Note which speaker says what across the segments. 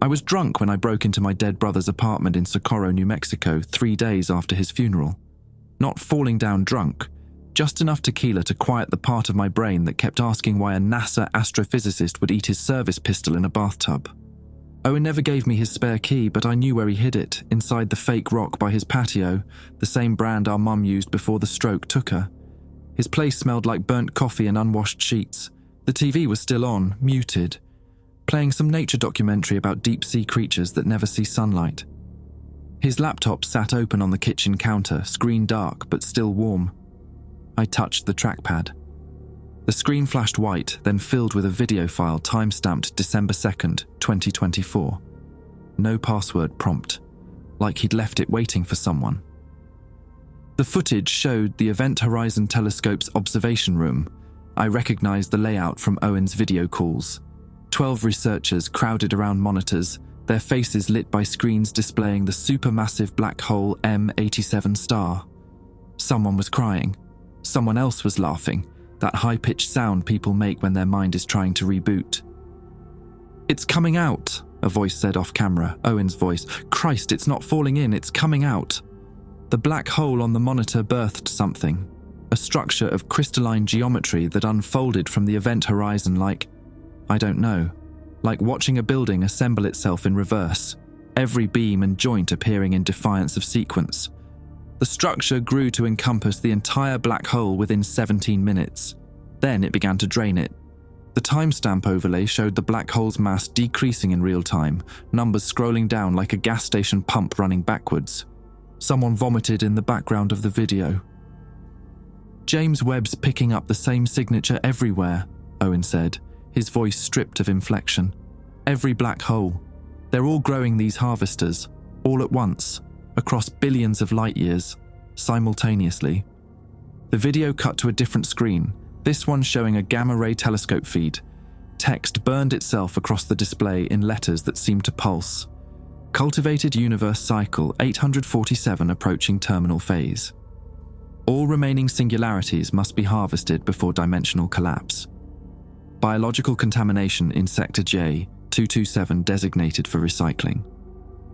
Speaker 1: I was drunk when I broke into my dead brother's apartment in Socorro, New Mexico, 3 days after his funeral. Not falling down drunk, just enough tequila to quiet the part of my brain that kept asking why a NASA astrophysicist would eat his service pistol in a bathtub. Owen never gave me his spare key, but I knew where he hid it, inside the fake rock by his patio, the same brand our mum used before the stroke took her. His place smelled like burnt coffee and unwashed sheets. The TV was still on, muted, playing some nature documentary about deep-sea creatures that never see sunlight. His laptop sat open on the kitchen counter, screen dark but still warm. I touched the trackpad. The screen flashed white, then filled with a video file time-stamped December 2nd, 2024. No password prompt, like he'd left it waiting for someone. The footage showed the Event Horizon Telescope's observation room. I recognized the layout from Owen's video calls. 12 researchers crowded around monitors, their faces lit by screens displaying the supermassive black hole M87 star. Someone was crying. Someone else was laughing, that high-pitched sound people make when their mind is trying to reboot. "It's coming out," a voice said off camera, Owen's voice. "Christ, it's not falling in, it's coming out." The black hole on the monitor birthed something, a structure of crystalline geometry that unfolded from the event horizon like, I don't know, like watching a building assemble itself in reverse, every beam and joint appearing in defiance of sequence. The structure grew to encompass the entire black hole within 17 minutes. Then it began to drain it. The timestamp overlay showed the black hole's mass decreasing in real time, numbers scrolling down like a gas station pump running backwards. Someone vomited in the background of the video. "James Webb's picking up the same signature everywhere," Owen said, his voice stripped of inflection. "Every black hole. They're all growing these harvesters, all at once, across billions of light years, simultaneously." The video cut to a different screen, this one showing a gamma-ray telescope feed. Text burned itself across the display in letters that seemed to pulse. Cultivated universe cycle 847 approaching terminal phase. All remaining singularities must be harvested before dimensional collapse. Biological contamination in Sector J, 227 designated for recycling.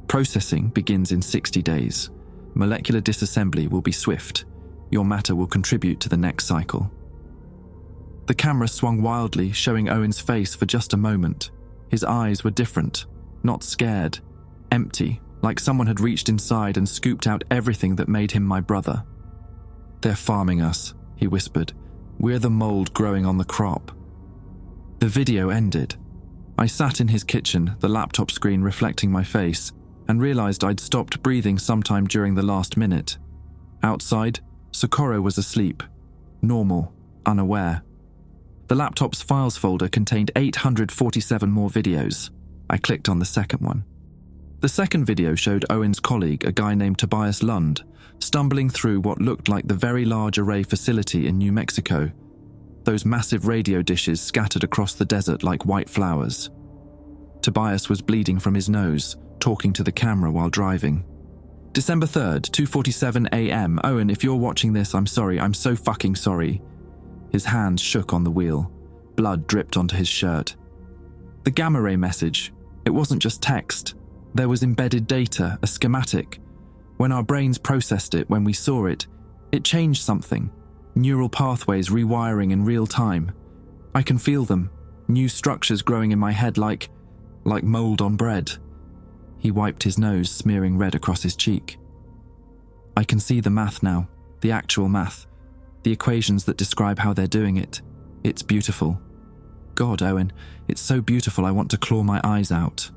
Speaker 1: Processing begins in 60 days. Molecular disassembly will be swift. Your matter will contribute to the next cycle. The camera swung wildly, showing Owen's face for just a moment. His eyes were different, not scared, empty, like someone had reached inside and scooped out everything that made him my brother. "They're farming us," he whispered. "We're the mold growing on the crop." The video ended. I sat in his kitchen, the laptop screen reflecting my face, and realized I'd stopped breathing sometime during the last minute. Outside, Socorro was asleep, normal, unaware. The laptop's files folder contained 847 more videos. I clicked on the second one. The second video showed Owen's colleague, a guy named Tobias Lund, stumbling through what looked like the Very Large Array facility in New Mexico, those massive radio dishes scattered across the desert like white flowers. Tobias was bleeding from his nose, talking to the camera while driving. "December 3rd, 2:47 a.m. Owen, if you're watching this, I'm sorry, I'm so fucking sorry." His hands shook on the wheel. Blood dripped onto his shirt. The gamma ray message, it wasn't just text. There was embedded data, a schematic. When our brains processed it, when we saw it, it changed something. Neural pathways rewiring in real time. I can feel them, new structures growing in my head like mold on bread. He wiped his nose, smearing red across his cheek. "I can see the math now, the actual math, the equations that describe how they're doing it. It's beautiful. God, Owen, it's so beautiful I want to claw my eyes out."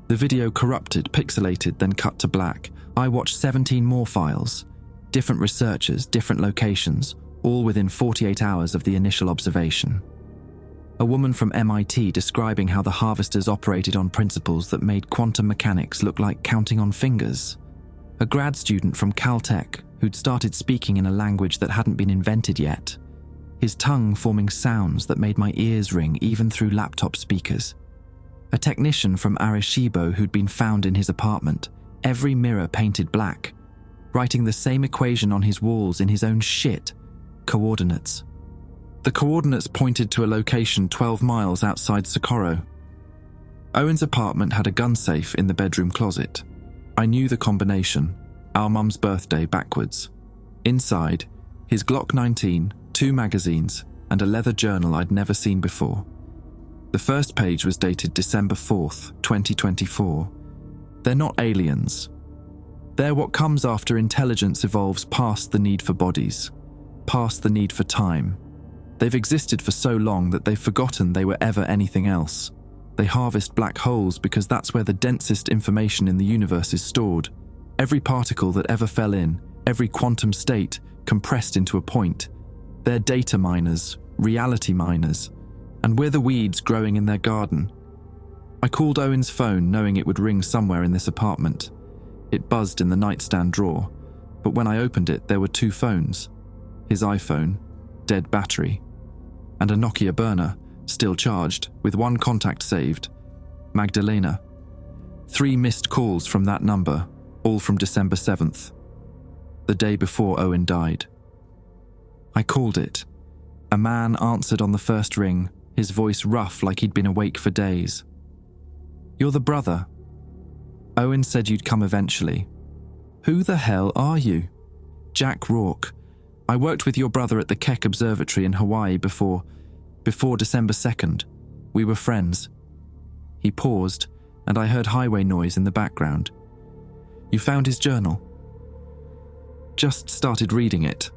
Speaker 1: The video corrupted, pixelated, then cut to black. I watched 17 more files. Different researchers, different locations, all within 48 hours of the initial observation. A woman from MIT describing how the harvesters operated on principles that made quantum mechanics look like counting on fingers. A grad student from Caltech who'd started speaking in a language that hadn't been invented yet, his tongue forming sounds that made my ears ring even through laptop speakers. A technician from Arecibo who'd been found in his apartment, every mirror painted black, writing the same equation on his walls in his own shit, coordinates. The coordinates pointed to a location 12 miles outside Socorro. Owen's apartment had a gun safe in the bedroom closet. I knew the combination, our mum's birthday backwards. Inside, his Glock 19, 2 magazines, and a leather journal I'd never seen before. The first page was dated December 4th, 2024. They're not aliens. They're what comes after intelligence evolves past the need for bodies, past the need for time. They've existed for so long that they've forgotten they were ever anything else. They harvest black holes because that's where the densest information in the universe is stored. Every particle that ever fell in, every quantum state, compressed into a point. They're data miners, reality miners, and we're the weeds growing in their garden. I called Owen's phone knowing it would ring somewhere in this apartment. It buzzed in the nightstand drawer, but when I opened it there were 2 phones. His iPhone, dead battery, and a Nokia burner, still charged, with 1 contact saved, Magdalena. 3 missed calls from that number, all from December 7th, the day before Owen died. I called it. A man answered on the first ring, his voice rough like he'd been awake for days. "You're the brother. Owen said you'd come eventually." "Who the hell are you?" "Jack Rourke. I worked with your brother at the Keck Observatory in Hawaii before December 2nd. We were friends." He paused, and I heard highway noise in the background. "You found his journal?" "Just started reading it."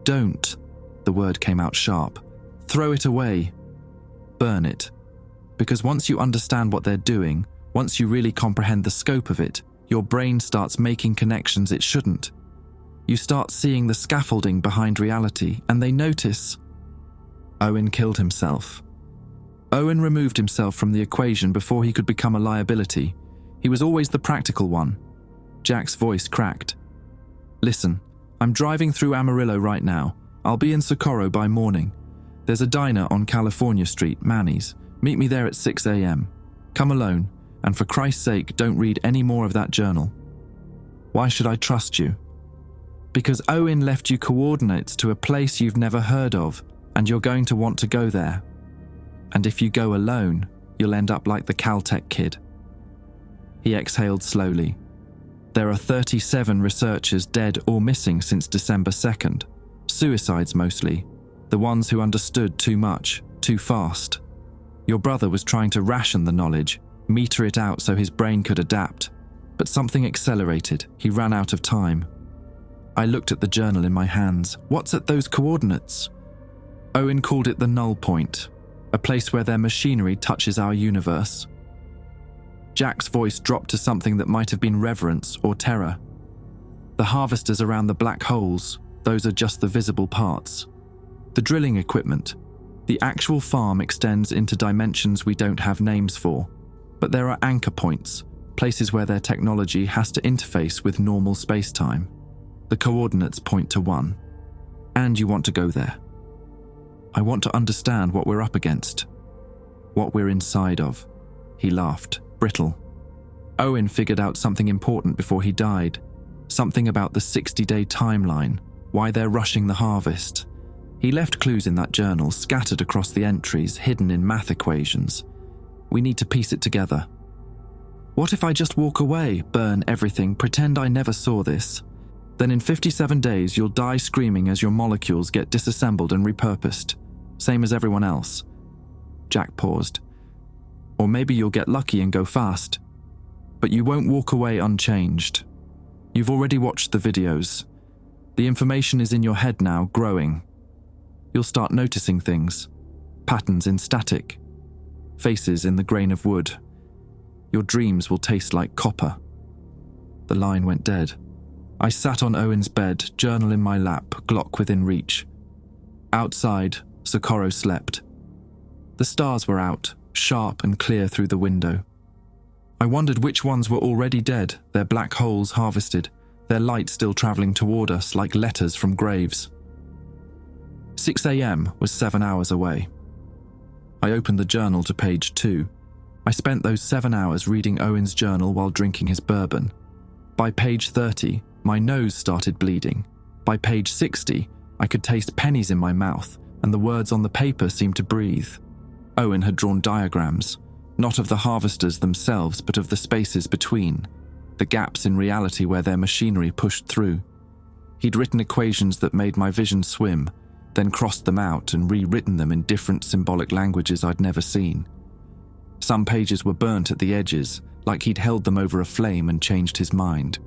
Speaker 1: "Don't," the word came out sharp. "Throw it away. Burn it. Because once you understand what they're doing, once you really comprehend the scope of it, your brain starts making connections it shouldn't. You start seeing the scaffolding behind reality, and they notice." Owen killed himself. Owen removed himself from the equation before he could become a liability. He was always the practical one. Jack's voice cracked. "Listen, I'm driving through Amarillo right now. I'll be in Socorro by morning. There's a diner on California Street, Manny's. Meet me there at 6 a.m. Come alone, and for Christ's sake, don't read any more of that journal." "Why should I trust you?" "Because Owen left you coordinates to a place you've never heard of, and you're going to want to go there. And if you go alone, you'll end up like the Caltech kid." He exhaled slowly. "There are 37 researchers dead or missing since December 2nd. Suicides mostly. The ones who understood too much, too fast. Your brother was trying to ration the knowledge, meter it out so his brain could adapt. But something accelerated. He ran out of time." I looked at the journal in my hands. "What's at those coordinates?" Owen called it the null point, a place where their machinery touches our universe. Jack's voice dropped to something that might have been reverence or terror. "The harvesters around the black holes, those are just the visible parts. The drilling equipment, the actual farm extends into dimensions we don't have names for. But there are anchor points, places where their technology has to interface with normal space-time. The coordinates point to one. And you want to go there. I want to understand what we're up against. What we're inside of." He laughed, brittle. "Owen figured out something important before he died. Something about the 60-day timeline, why they're rushing the harvest. He left clues in that journal, scattered across the entries, hidden in math equations. We need to piece it together." "What if I just walk away, burn everything, pretend I never saw this? Then in 57 days you'll die screaming as your molecules get disassembled and repurposed, same as everyone else." Jack paused. "Or maybe you'll get lucky and go fast. But you won't walk away unchanged. You've already watched the videos. The information is in your head now, growing. You'll start noticing things, patterns in static, faces in the grain of wood. Your dreams will taste like copper." The line went dead. I sat on Owen's bed, journal in my lap, Glock within reach. Outside, Socorro slept. The stars were out, sharp and clear through the window. I wondered which ones were already dead, their black holes harvested, their light still travelling toward us like letters from graves. 6 a.m. was 7 hours away. I opened the journal to page 2. I spent those 7 hours reading Owen's journal while drinking his bourbon. By page 30, my nose started bleeding. By page 60, I could taste pennies in my mouth, and the words on the paper seemed to breathe. Owen had drawn diagrams, Not of the harvesters themselves, but of the spaces between, the gaps in reality where their machinery pushed through. He'd written equations that made my vision swim, then crossed them out and rewritten them in different symbolic languages I'd never seen. Some pages were burnt at the edges, like he'd held them over a flame and changed his mind.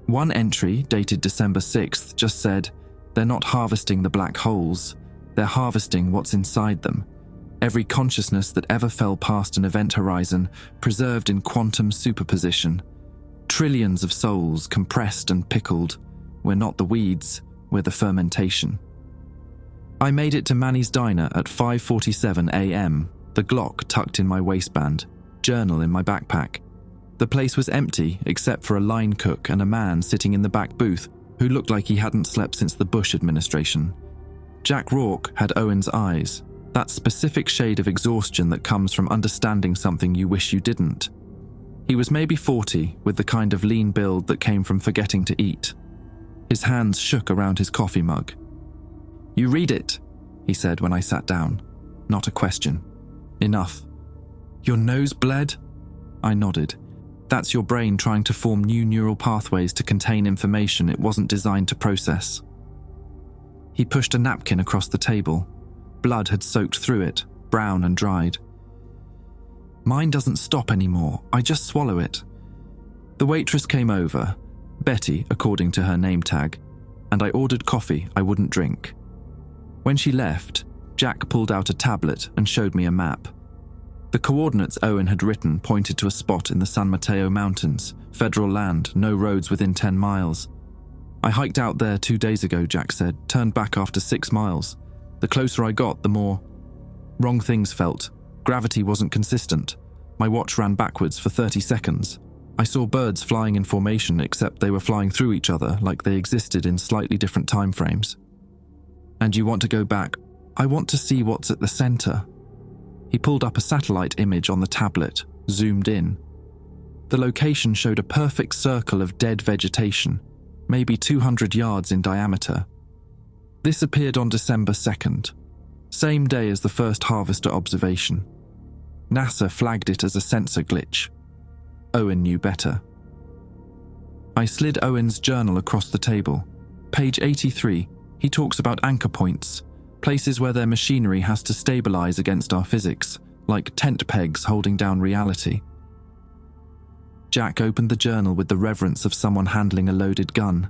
Speaker 1: One entry, dated December 6th, just said, "They're not harvesting the black holes, they're harvesting what's inside them. Every consciousness that ever fell past an event horizon, preserved in quantum superposition. Trillions of souls compressed and pickled. We're not the weeds, we're the fermentation." I made it to Manny's diner at 5:47 a.m., the Glock tucked in my waistband, journal in my backpack. The place was empty except for a line cook and a man sitting in the back booth who looked like he hadn't slept since the Bush administration. Jack Rourke had Owen's eyes, that specific shade of exhaustion that comes from understanding something you wish you didn't. He was maybe 40, with the kind of lean build that came from forgetting to eat. His hands shook around his coffee mug. "You read it," he said when I sat down. Not a question. "Enough." "Your nose bled?" I nodded. "That's your brain trying to form new neural pathways to contain information it wasn't designed to process." He pushed a napkin across the table. Blood had soaked through it, brown and dried. "Mine doesn't stop anymore, I just swallow it." The waitress came over, Betty according to her name tag, and I ordered coffee I wouldn't drink. When she left, Jack pulled out a tablet and showed me a map. The coordinates Owen had written pointed to a spot in the San Mateo Mountains, federal land, no roads within 10 miles. "I hiked out there 2 days ago," Jack said, "turned back after 6 miles. The closer I got, the more wrong things felt. Gravity wasn't consistent. My watch ran backwards for 30 seconds. I saw birds flying in formation, except they were flying through each other like they existed in slightly different time frames." "And you want to go back?" "I want to see what's at the center." He pulled up a satellite image on the tablet, zoomed in. The location showed a perfect circle of dead vegetation, maybe 200 yards in diameter. This appeared on December 2nd, same day as the first harvester observation. NASA flagged it as a sensor glitch. Owen knew better. I slid Owen's journal across the table. Page 83, he talks about anchor points, places where their machinery has to stabilize against our physics, like tent pegs holding down reality. Jack opened the journal with the reverence of someone handling a loaded gun.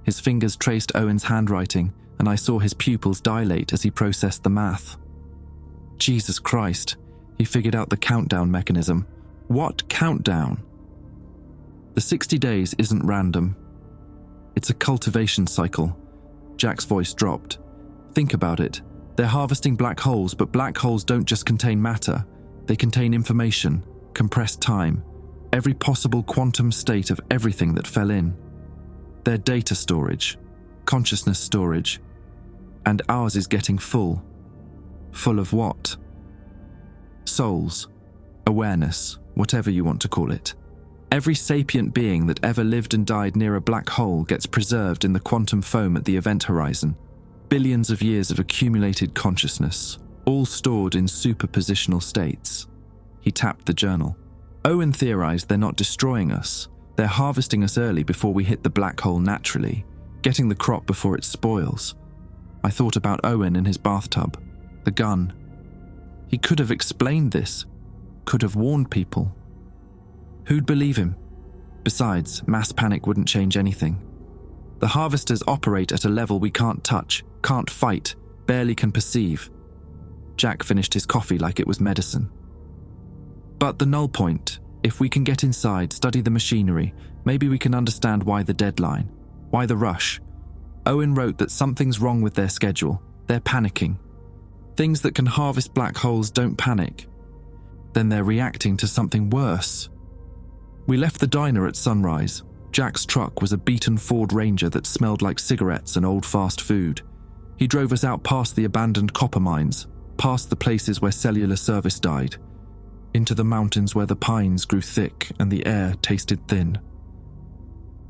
Speaker 1: His fingers traced Owen's handwriting, and I saw his pupils dilate as he processed the math. Jesus Christ, he figured out the countdown mechanism. What countdown? The 60 days isn't random. It's a cultivation cycle. Jack's voice dropped. Think about it. They're harvesting black holes, but black holes don't just contain matter. They contain information, compressed time, every possible quantum state of everything that fell in. They're data storage, consciousness storage, and ours is getting full. Full of what? Souls, awareness, whatever you want to call it. Every sapient being that ever lived and died near a black hole gets preserved in the quantum foam at the event horizon. Billions of years of accumulated consciousness, all stored in superpositional states. He tapped the journal. Owen theorized they're not destroying us. They're harvesting us early before we hit the black hole naturally, getting the crop before it spoils. I thought about Owen in his bathtub, the gun. He could have explained this, could have warned people. Who'd believe him? Besides, mass panic wouldn't change anything. The harvesters operate at a level we can't touch, can't fight, barely can perceive. Jack finished his coffee like it was medicine. But the null point, if we can get inside, study the machinery, maybe we can understand why the deadline, why the rush. Owen wrote that something's wrong with their schedule. They're panicking. Things that can harvest black holes don't panic. Then they're reacting to something worse. We left the diner at sunrise. Jack's truck was a beaten Ford Ranger that smelled like cigarettes and old fast food. He drove us out past the abandoned copper mines, past the places where cellular service died, into the mountains where the pines grew thick and the air tasted thin.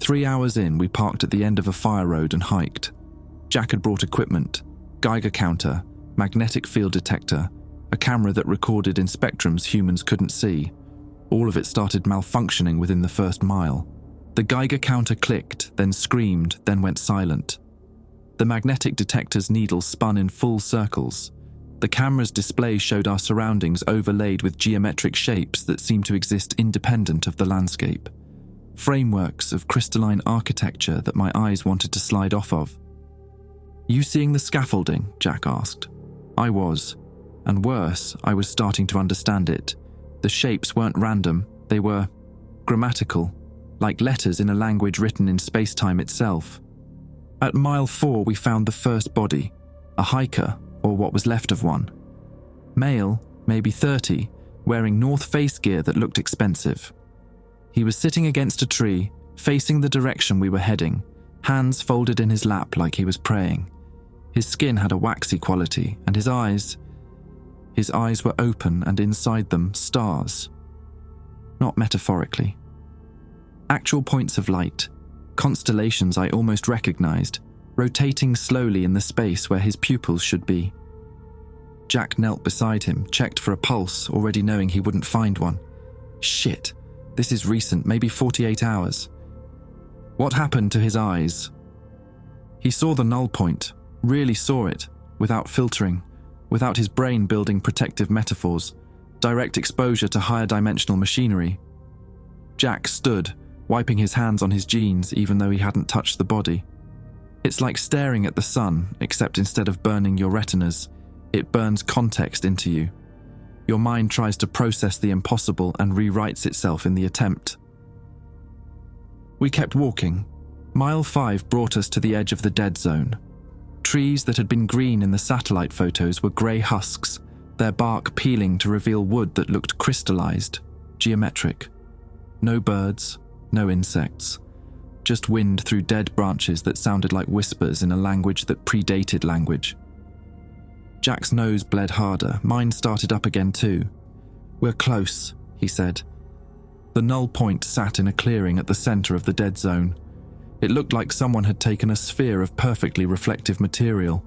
Speaker 1: 3 hours in, we parked at the end of a fire road and hiked. Jack had brought equipment, Geiger counter, magnetic field detector, a camera that recorded in spectrums humans couldn't see. All of it started malfunctioning within the first mile. The Geiger counter clicked, then screamed, then went silent. The magnetic detector's needle spun in full circles. The camera's display showed our surroundings overlaid with geometric shapes that seemed to exist independent of the landscape. Frameworks of crystalline architecture that my eyes wanted to slide off of. "You seeing the scaffolding?" Jack asked. I was. And worse, I was starting to understand it. The shapes weren't random, they were grammatical, like letters in a language written in space-time itself. At mile 4 we found the first body, a hiker, or what was left of one. Male, maybe 30, wearing North Face gear that looked expensive. He was sitting against a tree, facing the direction we were heading, hands folded in his lap like he was praying. His skin had a waxy quality, and his eyes were open, and inside them, stars. Not metaphorically. Actual points of light, constellations I almost recognized, rotating slowly in the space where his pupils should be. Jack knelt beside him, checked for a pulse, already knowing he wouldn't find one. Shit, this is recent, maybe 48 hours. What happened to his eyes? He saw the null point, really saw it, without filtering, without his brain building protective metaphors, direct exposure to higher dimensional machinery. Jack stood, wiping his hands on his jeans even though he hadn't touched the body. It's like staring at the sun, except instead of burning your retinas, it burns context into you. Your mind tries to process the impossible and rewrites itself in the attempt. We kept walking. Mile 5 brought us to the edge of the dead zone. Trees that had been green in the satellite photos were grey husks, their bark peeling to reveal wood that looked crystallized, geometric. No birds, no insects. Just wind through dead branches that sounded like whispers in a language that predated language. Jack's nose bled harder, mine started up again too. "We're close," he said. The null point sat in a clearing at the center of the dead zone. It looked like someone had taken a sphere of perfectly reflective material.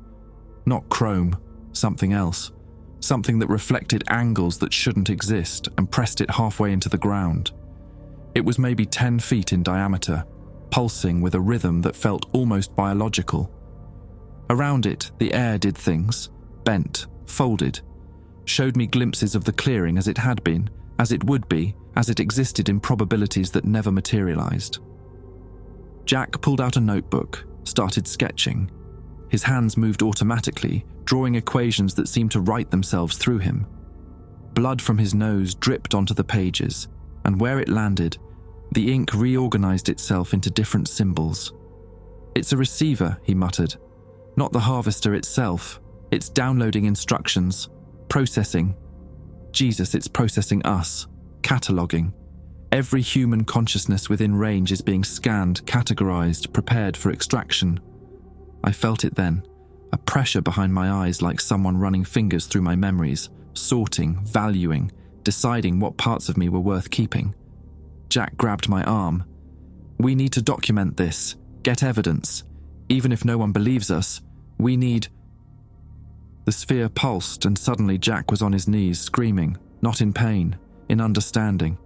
Speaker 1: Not chrome, something else. Something that reflected angles that shouldn't exist and pressed it halfway into the ground. It was maybe 10 feet in diameter, pulsing with a rhythm that felt almost biological. Around it, the air did things, bent, folded, showed me glimpses of the clearing as it had been, as it would be, as it existed in probabilities that never materialized. Jack pulled out a notebook, started sketching. His hands moved automatically, drawing equations that seemed to write themselves through him. Blood from his nose dripped onto the pages, and where it landed, the ink reorganized itself into different symbols. "It's a receiver," he muttered. "Not the harvester itself. It's downloading instructions, processing. Jesus, it's processing us, cataloging. Every human consciousness within range is being scanned, categorized, prepared for extraction." I felt it then, a pressure behind my eyes like someone running fingers through my memories, sorting, valuing, deciding what parts of me were worth keeping. Jack grabbed my arm. "We need to document this, get evidence. Even if no one believes us, we need..." The sphere pulsed, and suddenly Jack was on his knees, screaming, not in pain, in understanding.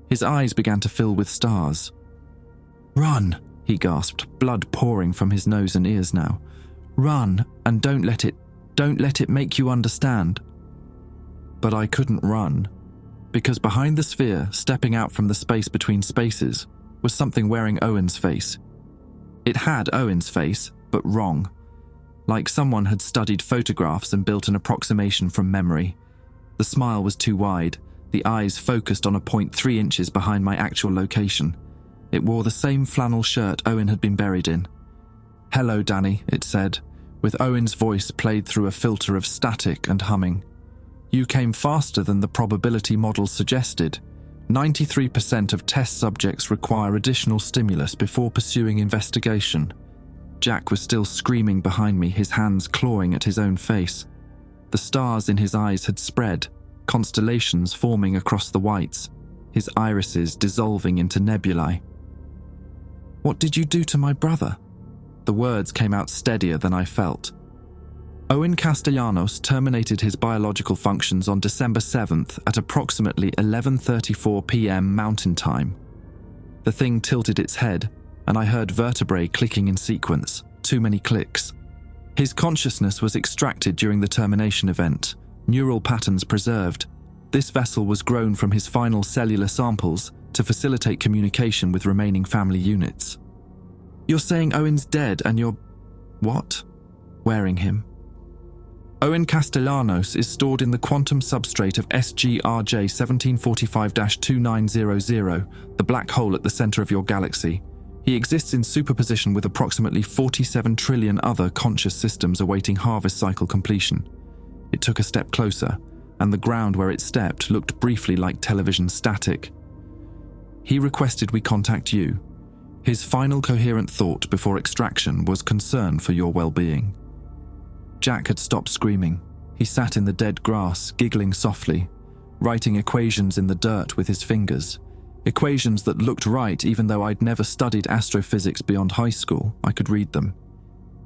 Speaker 1: His eyes began to fill with stars. "Run," he gasped, blood pouring from his nose and ears now. "Run, and don't let it make you understand." But I couldn't run, because behind the sphere, stepping out from the space between spaces, was something wearing Owen's face. It had Owen's face, but wrong. Like someone had studied photographs and built an approximation from memory. The smile was too wide, the eyes focused on a point 3 inches behind my actual location. It wore the same flannel shirt Owen had been buried in. "Hello, Danny," it said, with Owen's voice played through a filter of static and humming. "You came faster than the probability model suggested. 93% of test subjects require additional stimulus before pursuing investigation." Jack was still screaming behind me, his hands clawing at his own face. The stars in his eyes had spread, constellations forming across the whites, his irises dissolving into nebulae. "What did you do to my brother?" The words came out steadier than I felt. Owen Castellanos terminated his biological functions on December 7th at approximately 11:34 p.m. Mountain Time. The thing tilted its head, and I heard vertebrae clicking in sequence, too many clicks. His consciousness was extracted during the termination event, neural patterns preserved. This vessel was grown from his final cellular samples to facilitate communication with remaining family units. You're saying Owen's dead and you're... what? Wearing him. Owen Castellanos is stored in the quantum substrate of SGRJ 1745-2900, the black hole at the center of your galaxy. He exists in superposition with approximately 47 trillion other conscious systems awaiting harvest cycle completion. It took a step closer, and the ground where it stepped looked briefly like television static. He requested we contact you. His final coherent thought before extraction was concern for your well-being. Jack had stopped screaming. He sat in the dead grass, giggling softly, writing equations in the dirt with his fingers. Equations that looked right even though I'd never studied astrophysics beyond high school. I could read them.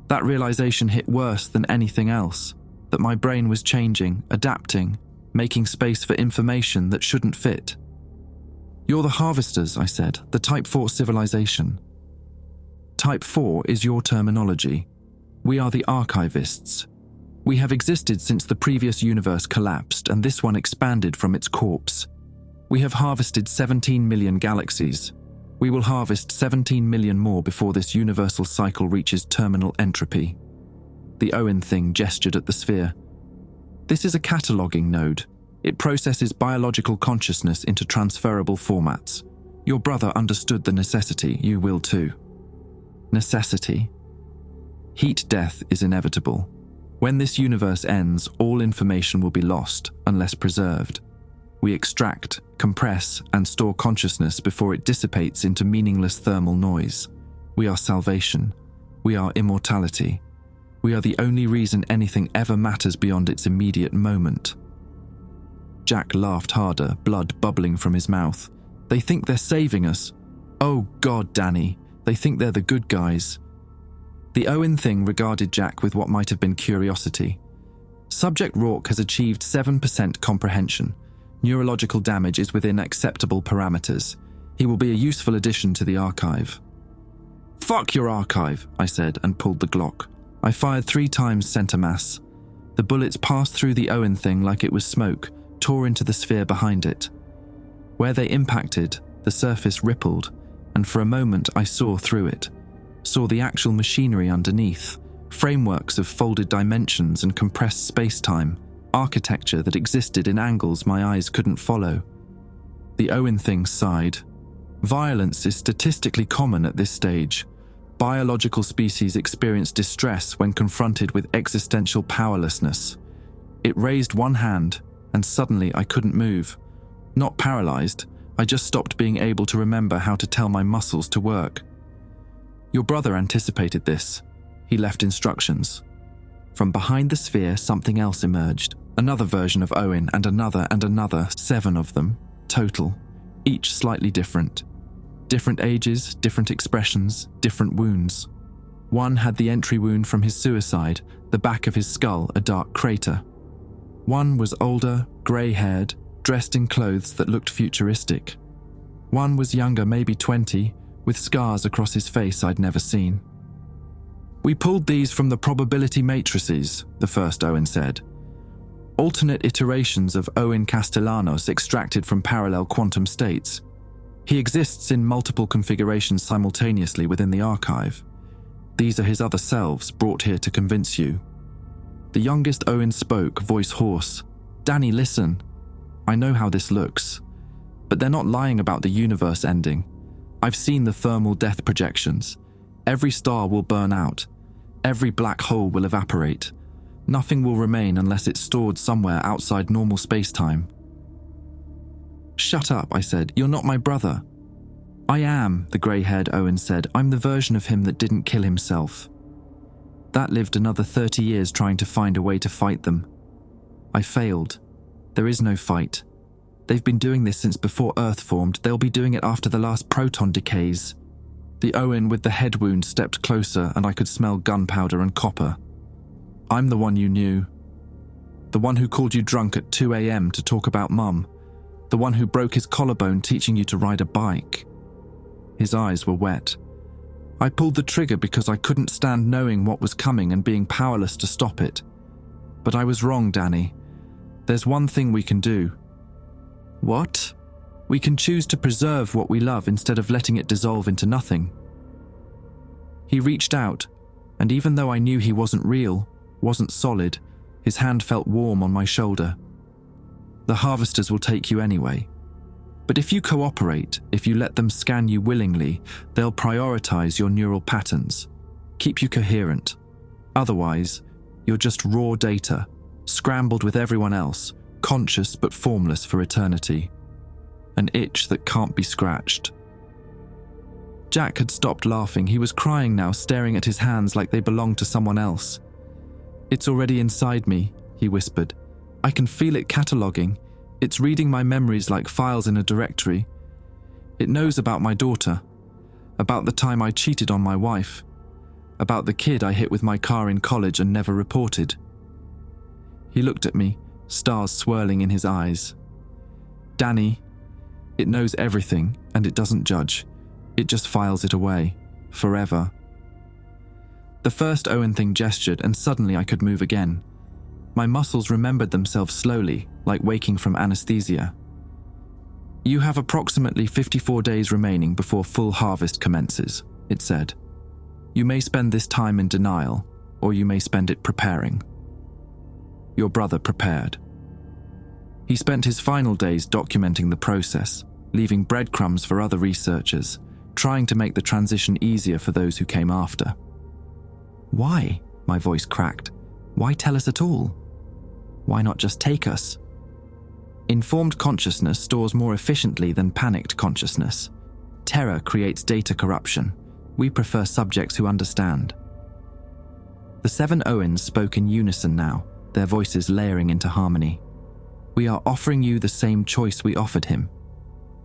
Speaker 1: That realization hit worse than anything else, that my brain was changing, adapting, making space for information that shouldn't fit. You're the harvesters, I said, the Type 4 civilization. Type 4 is your terminology. We are the archivists. We have existed since the previous universe collapsed and this one expanded from its corpse. We have harvested 17 million galaxies. We will harvest 17 million more before this universal cycle reaches terminal entropy. The Owen thing gestured at the sphere. This is a cataloging node. It processes biological consciousness into transferable formats. Your brother understood the necessity, you will too. Necessity. Heat death is inevitable. When this universe ends, all information will be lost unless preserved. We extract, compress, and store consciousness before it dissipates into meaningless thermal noise. We are salvation. We are immortality. We are the only reason anything ever matters beyond its immediate moment. Jack laughed harder, blood bubbling from his mouth. They think they're saving us. Oh God, Danny, they think they're the good guys. The Owen thing regarded Jack with what might have been curiosity. Subject Rourke has achieved 7% comprehension. Neurological damage is within acceptable parameters. He will be a useful addition to the archive. Fuck your archive, I said and pulled the Glock. I fired 3 times center mass. The bullets passed through the Owen thing like it was smoke, tore into the sphere behind it. Where they impacted, the surface rippled, and for a moment I saw through it. Saw the actual machinery underneath, frameworks of folded dimensions and compressed space-time, architecture that existed in angles my eyes couldn't follow. The Owen thing sighed. Violence is statistically common at this stage. Biological species experience distress when confronted with existential powerlessness. It raised one hand, and suddenly I couldn't move. Not paralyzed, I just stopped being able to remember how to tell my muscles to work. Your brother anticipated this. He left instructions. From behind the sphere, something else emerged. Another version of Owen and another, 7 of them, total, each slightly different. Different ages, different expressions, different wounds. One had the entry wound from his suicide, the back of his skull a dark crater. One was older, grey-haired, dressed in clothes that looked futuristic. One was younger, maybe 20, with scars across his face I'd never seen. We pulled these from the probability matrices, the first Owen said. Alternate iterations of Owen Castellanos extracted from parallel quantum states. He exists in multiple configurations simultaneously within the archive. These are his other selves, brought here to convince you. The youngest Owen spoke, voice hoarse. Danny, listen. I know how this looks, but they're not lying about the universe ending. I've seen the thermal death projections. Every star will burn out. Every black hole will evaporate. Nothing will remain unless it's stored somewhere outside normal space-time. Shut up, I said. You're not my brother. I am, the grey-haired Owen said. I'm the version of him that didn't kill himself. That lived another 30 years trying to find a way to fight them. I failed. There is no fight. They've been doing this since before Earth formed. They'll be doing it after the last proton decays. The Owen with the head wound stepped closer and I could smell gunpowder and copper. I'm the one you knew. The one who called you drunk at 2 a.m. to talk about Mum. The one who broke his collarbone teaching you to ride a bike." His eyes were wet. "I pulled the trigger because I couldn't stand knowing what was coming and being powerless to stop it. But I was wrong, Danny. There's one thing we can do." "What?" "We can choose to preserve what we love instead of letting it dissolve into nothing." He reached out, and even though I knew he wasn't real, wasn't solid, his hand felt warm on my shoulder. "The harvesters will take you anyway. But if you cooperate, if you let them scan you willingly, they'll prioritize your neural patterns, keep you coherent. Otherwise, you're just raw data, scrambled with everyone else, conscious but formless for eternity. An itch that can't be scratched." Jack had stopped laughing. He was crying now, staring at his hands like they belonged to someone else. "It's already inside me," he whispered. "I can feel it cataloging. It's reading my memories like files in a directory. It knows about my daughter, about the time I cheated on my wife, about the kid I hit with my car in college and never reported." He looked at me, stars swirling in his eyes. "Danny, it knows everything and it doesn't judge. It just files it away, forever." The first Owen thing gestured and suddenly I could move again. My muscles remembered themselves slowly, like waking from anesthesia. "You have approximately 54 days remaining before full harvest commences," it said. "You may spend this time in denial, or you may spend it preparing." Your brother prepared. He spent his final days documenting the process, leaving breadcrumbs for other researchers, trying to make the transition easier for those who came after. "Why?" my voice cracked. "Why tell us at all? Why not just take us?" Informed consciousness stores more efficiently than panicked consciousness. Terror creates data corruption. We prefer subjects who understand. The 7 Owens spoke in unison now, their voices layering into harmony. "We are offering you the same choice we offered him.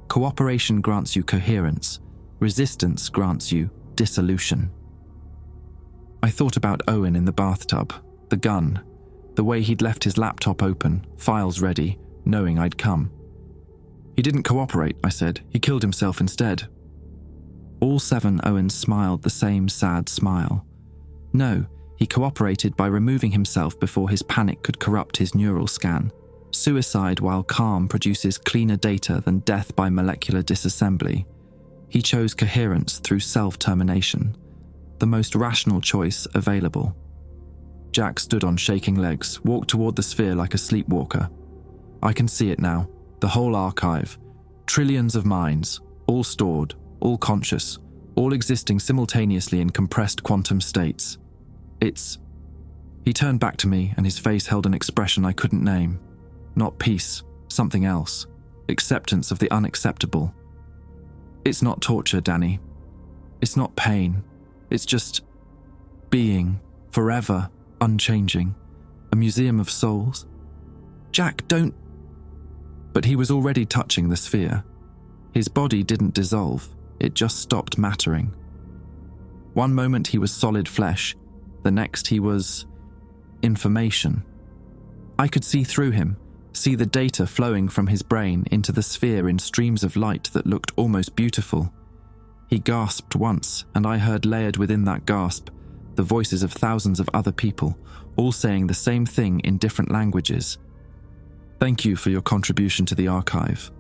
Speaker 1: Cooperation grants you coherence. Resistance grants you dissolution." I thought about Owen in the bathtub, the gun, the way he'd left his laptop open, files ready, knowing I'd come. "He didn't cooperate," I said. "He killed himself instead." All 7 Owens smiled the same sad smile. "No, he cooperated by removing himself before his panic could corrupt his neural scan. Suicide while calm produces cleaner data than death by molecular disassembly. He chose coherence through self-termination, the most rational choice available." Jack stood on shaking legs, walked toward the sphere like a sleepwalker. "I can see it now, the whole archive. Trillions of minds, all stored, all conscious, all existing simultaneously in compressed quantum states. It's..." He turned back to me and his face held an expression I couldn't name. Not peace, something else. Acceptance of the unacceptable. "It's not torture, Danny. It's not pain. It's just being, forever, unchanging. A museum of souls." "Jack, don't..." But he was already touching the sphere. His body didn't dissolve, it just stopped mattering. One moment he was solid flesh, the next he was... information. I could see through him, see the data flowing from his brain into the sphere in streams of light that looked almost beautiful. He gasped once, and I heard layered within that gasp the voices of thousands of other people, all saying the same thing in different languages. "Thank you for your contribution to the archive."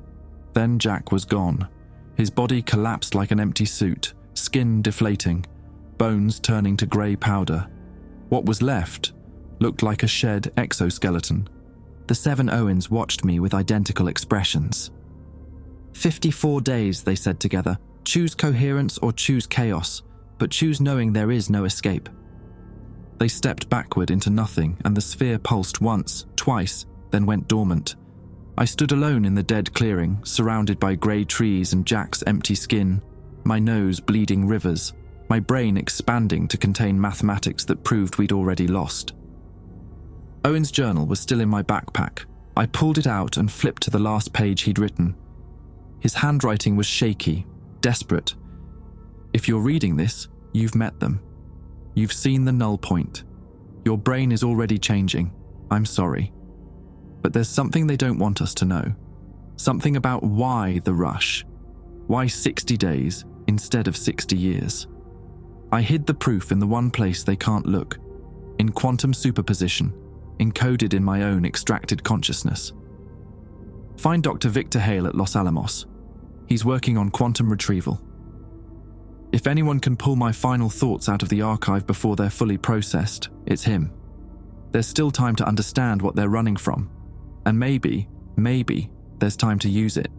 Speaker 1: Then Jack was gone. His body collapsed like an empty suit, skin deflating, bones turning to grey powder. What was left looked like a shed exoskeleton. The 7 Owens watched me with identical expressions. 54 days, they said together. Choose coherence or choose chaos, but choose knowing there is no escape. They stepped backward into nothing, and the sphere pulsed once, twice, then went dormant. I stood alone in the dead clearing, surrounded by grey trees and Jack's empty skin, my nose bleeding rivers, my brain expanding to contain mathematics that proved we'd already lost. Owen's journal was still in my backpack. I pulled it out and flipped to the last page he'd written. His handwriting was shaky, desperate. "If you're reading this, you've met them. You've seen the null point. Your brain is already changing. I'm sorry. But there's something they don't want us to know. Something about why the rush. Why 60 days instead of 60 years? I hid the proof in the one place they can't look, in quantum superposition, encoded in my own extracted consciousness. Find Dr. Victor Hale at Los Alamos. He's working on quantum retrieval. If anyone can pull my final thoughts out of the archive before they're fully processed, it's him. There's still time to understand what they're running from, and maybe there's time to use it.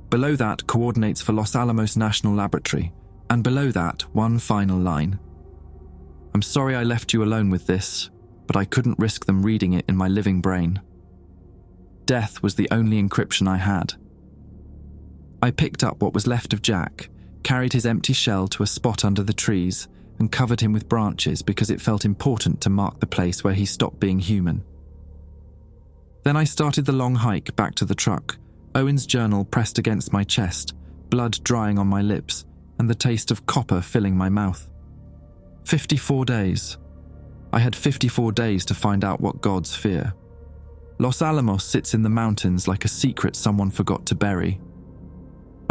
Speaker 1: Below that, coordinates for Los Alamos National Laboratory, and below that, one final line. I'm sorry I left you alone with this, but I couldn't risk them reading it in my living brain. Death was the only encryption I had. I picked up what was left of Jack, carried his empty shell to a spot under the trees, and covered him with branches because it felt important to mark the place where he stopped being human. Then I started the long hike back to the truck, Owen's journal pressed against my chest, blood drying on my lips, and the taste of copper filling my mouth. 54 days. I had 54 days to find out what gods fear. Los Alamos sits in the mountains like a secret someone forgot to bury.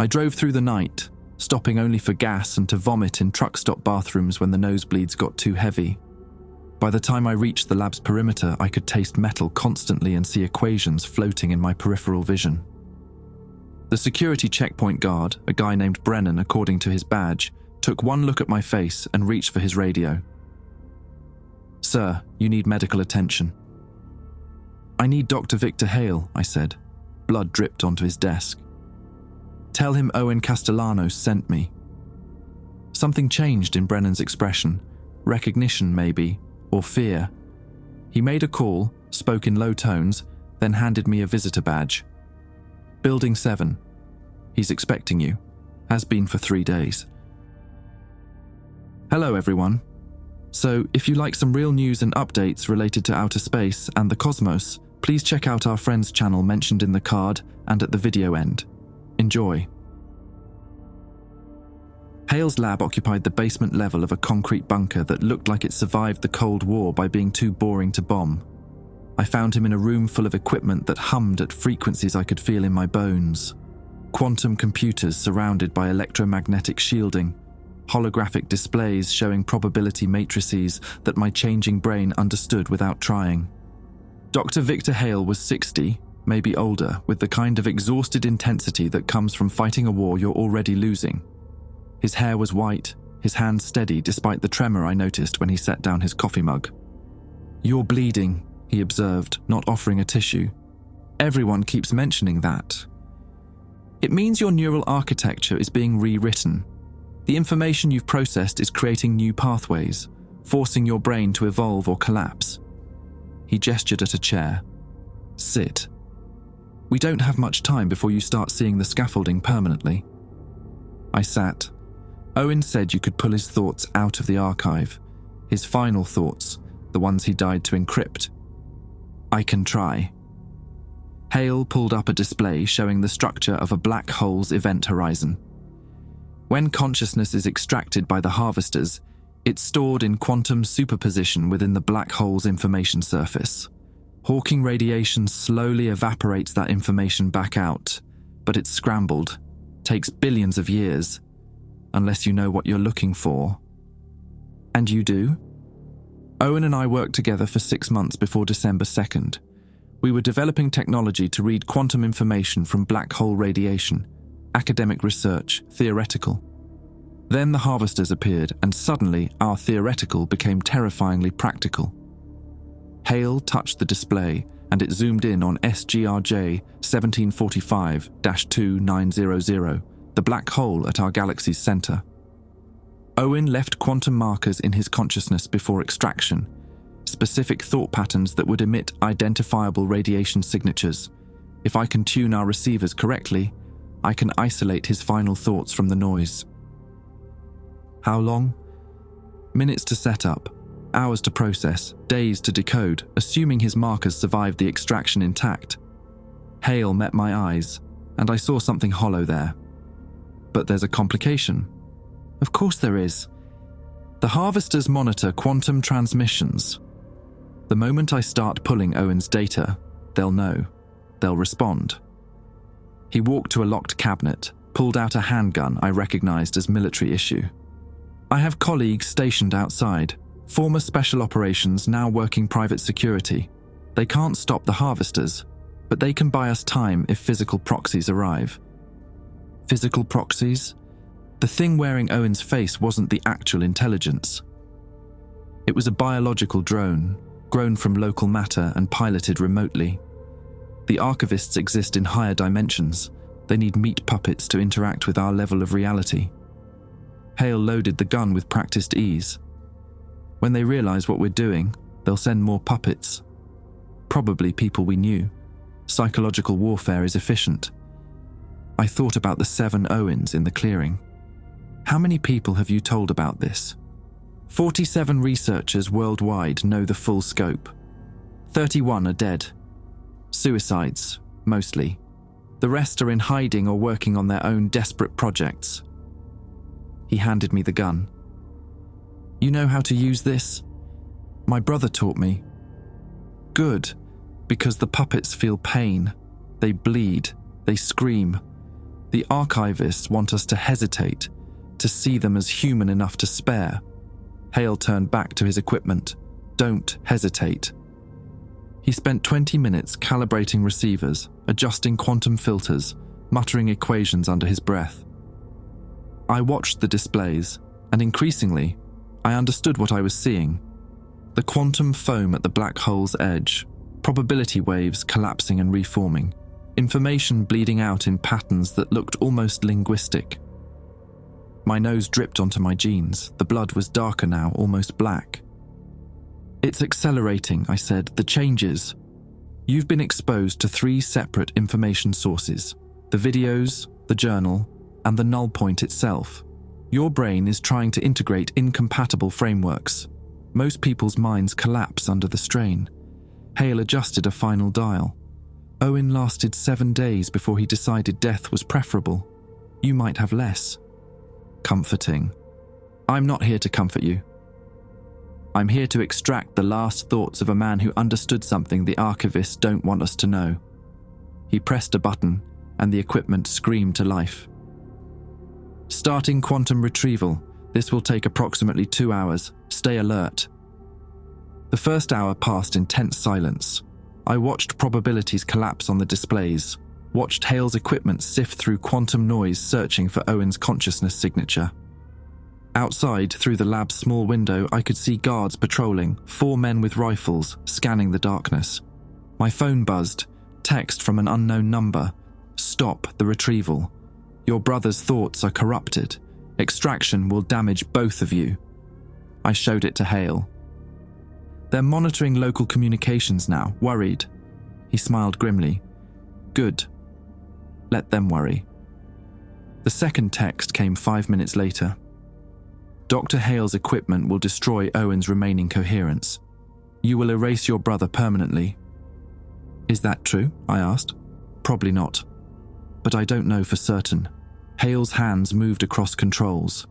Speaker 1: I drove through the night, stopping only for gas and to vomit in truck stop bathrooms when the nosebleeds got too heavy. By the time I reached the lab's perimeter, I could taste metal constantly and see equations floating in my peripheral vision. The security checkpoint guard, a guy named Brennan according to his badge, took one look at my face and reached for his radio. "Sir, you need medical attention." "I need Dr. Victor Hale," I said. Blood dripped onto his desk. "Tell him Owen Castellanos sent me." Something changed in Brennan's expression. Recognition, maybe, or fear. He made a call, spoke in low tones, then handed me a visitor badge. "Building 7. He's expecting you. Has been for 3 days." Hello, everyone. So, if you like some real news and updates related to outer space and the cosmos, please check out our friend's channel mentioned in the card and at the video end. Enjoy. Hale's lab occupied the basement level of a concrete bunker that looked like it survived the Cold War by being too boring to bomb. I found him in a room full of equipment that hummed at frequencies I could feel in my bones. Quantum computers surrounded by electromagnetic shielding, holographic displays showing probability matrices that my changing brain understood without trying. Dr. Victor Hale was 60, maybe older, with the kind of exhausted intensity that comes from fighting a war you're already losing. His hair was white, his hands steady despite the tremor I noticed when he set down his coffee mug. "You're bleeding," he observed, not offering a tissue. "Everyone keeps mentioning that. It means your neural architecture is being rewritten. The information you've processed is creating new pathways, forcing your brain to evolve or collapse." He gestured at a chair. "Sit. We don't have much time before you start seeing the scaffolding permanently." I sat. Owen said you could pull his thoughts out of the archive, his final thoughts, the ones he died to encrypt. "I can try." Hale pulled up a display showing the structure of a black hole's event horizon. When consciousness is extracted by the harvesters, it's stored in quantum superposition within the black hole's information surface. Hawking radiation slowly evaporates that information back out, but it's scrambled, takes billions of years, unless you know what you're looking for. And you do? Owen and I worked together for 6 months before December 2nd. We were developing technology to read quantum information from black hole radiation, academic research, theoretical. Then the harvesters appeared, and suddenly our theoretical became terrifyingly practical. Hale touched the display, and it zoomed in on SGRJ 1745-2900, the black hole at our galaxy's center. Owen left quantum markers in his consciousness before extraction, specific thought patterns that would emit identifiable radiation signatures. If I can tune our receivers correctly, I can isolate his final thoughts from the noise. How long? Minutes to set up, hours to process, days to decode, assuming his markers survived the extraction intact. Hale met my eyes, and I saw something hollow there. But there's a complication. Of course there is. The harvesters monitor quantum transmissions. The moment I start pulling Owen's data, they'll know. They'll respond. He walked to a locked cabinet, pulled out a handgun I recognized as military issue. I have colleagues stationed outside, former special operations now working private security. They can't stop the harvesters, but they can buy us time if physical proxies arrive. Physical proxies? The thing wearing Owen's face wasn't the actual intelligence. It was a biological drone, grown from local matter and piloted remotely. The archivists exist in higher dimensions. They need meat puppets to interact with our level of reality. Hale loaded the gun with practiced ease. When they realize what we're doing, they'll send more puppets. Probably people we knew. Psychological warfare is efficient. I thought about the 7 Owens in the clearing. How many people have you told about this? 47 researchers worldwide know the full scope. 31 are dead. Suicides, mostly. The rest are in hiding or working on their own desperate projects. He handed me the gun. You know how to use this? My brother taught me. Good, because the puppets feel pain. They bleed. They scream. The archivists want us to hesitate, to see them as human enough to spare. Hale turned back to his equipment. Don't hesitate. He spent 20 minutes calibrating receivers, adjusting quantum filters, muttering equations under his breath. I watched the displays, and increasingly, I understood what I was seeing. The quantum foam at the black hole's edge, probability waves collapsing and reforming, information bleeding out in patterns that looked almost linguistic. My nose dripped onto my jeans. The blood was darker now, almost black. It's accelerating, I said, the changes. You've been exposed to 3 separate information sources: the videos, the journal, and the null point itself. Your brain is trying to integrate incompatible frameworks. Most people's minds collapse under the strain. Hale adjusted a final dial. Owen lasted 7 days before he decided death was preferable. You might have less. Comforting. I'm not here to comfort you. I'm here to extract the last thoughts of a man who understood something the archivists don't want us to know. He pressed a button, and the equipment screamed to life. Starting quantum retrieval. This will take approximately 2 hours. Stay alert. The first hour passed in tense silence. I watched probabilities collapse on the displays, watched Hale's equipment sift through quantum noise searching for Owen's consciousness signature. Outside, through the lab's small window, I could see guards patrolling, 4 men with rifles, scanning the darkness. My phone buzzed, text from an unknown number. Stop the retrieval. Your brother's thoughts are corrupted. Extraction will damage both of you. I showed it to Hale. They're monitoring local communications now, worried. He smiled grimly. Good. Let them worry. The second text came 5 minutes later. Dr. Hale's equipment will destroy Owen's remaining coherence. You will erase your brother permanently. Is that true? I asked. Probably not. But I don't know for certain. Hale's hands moved across controls.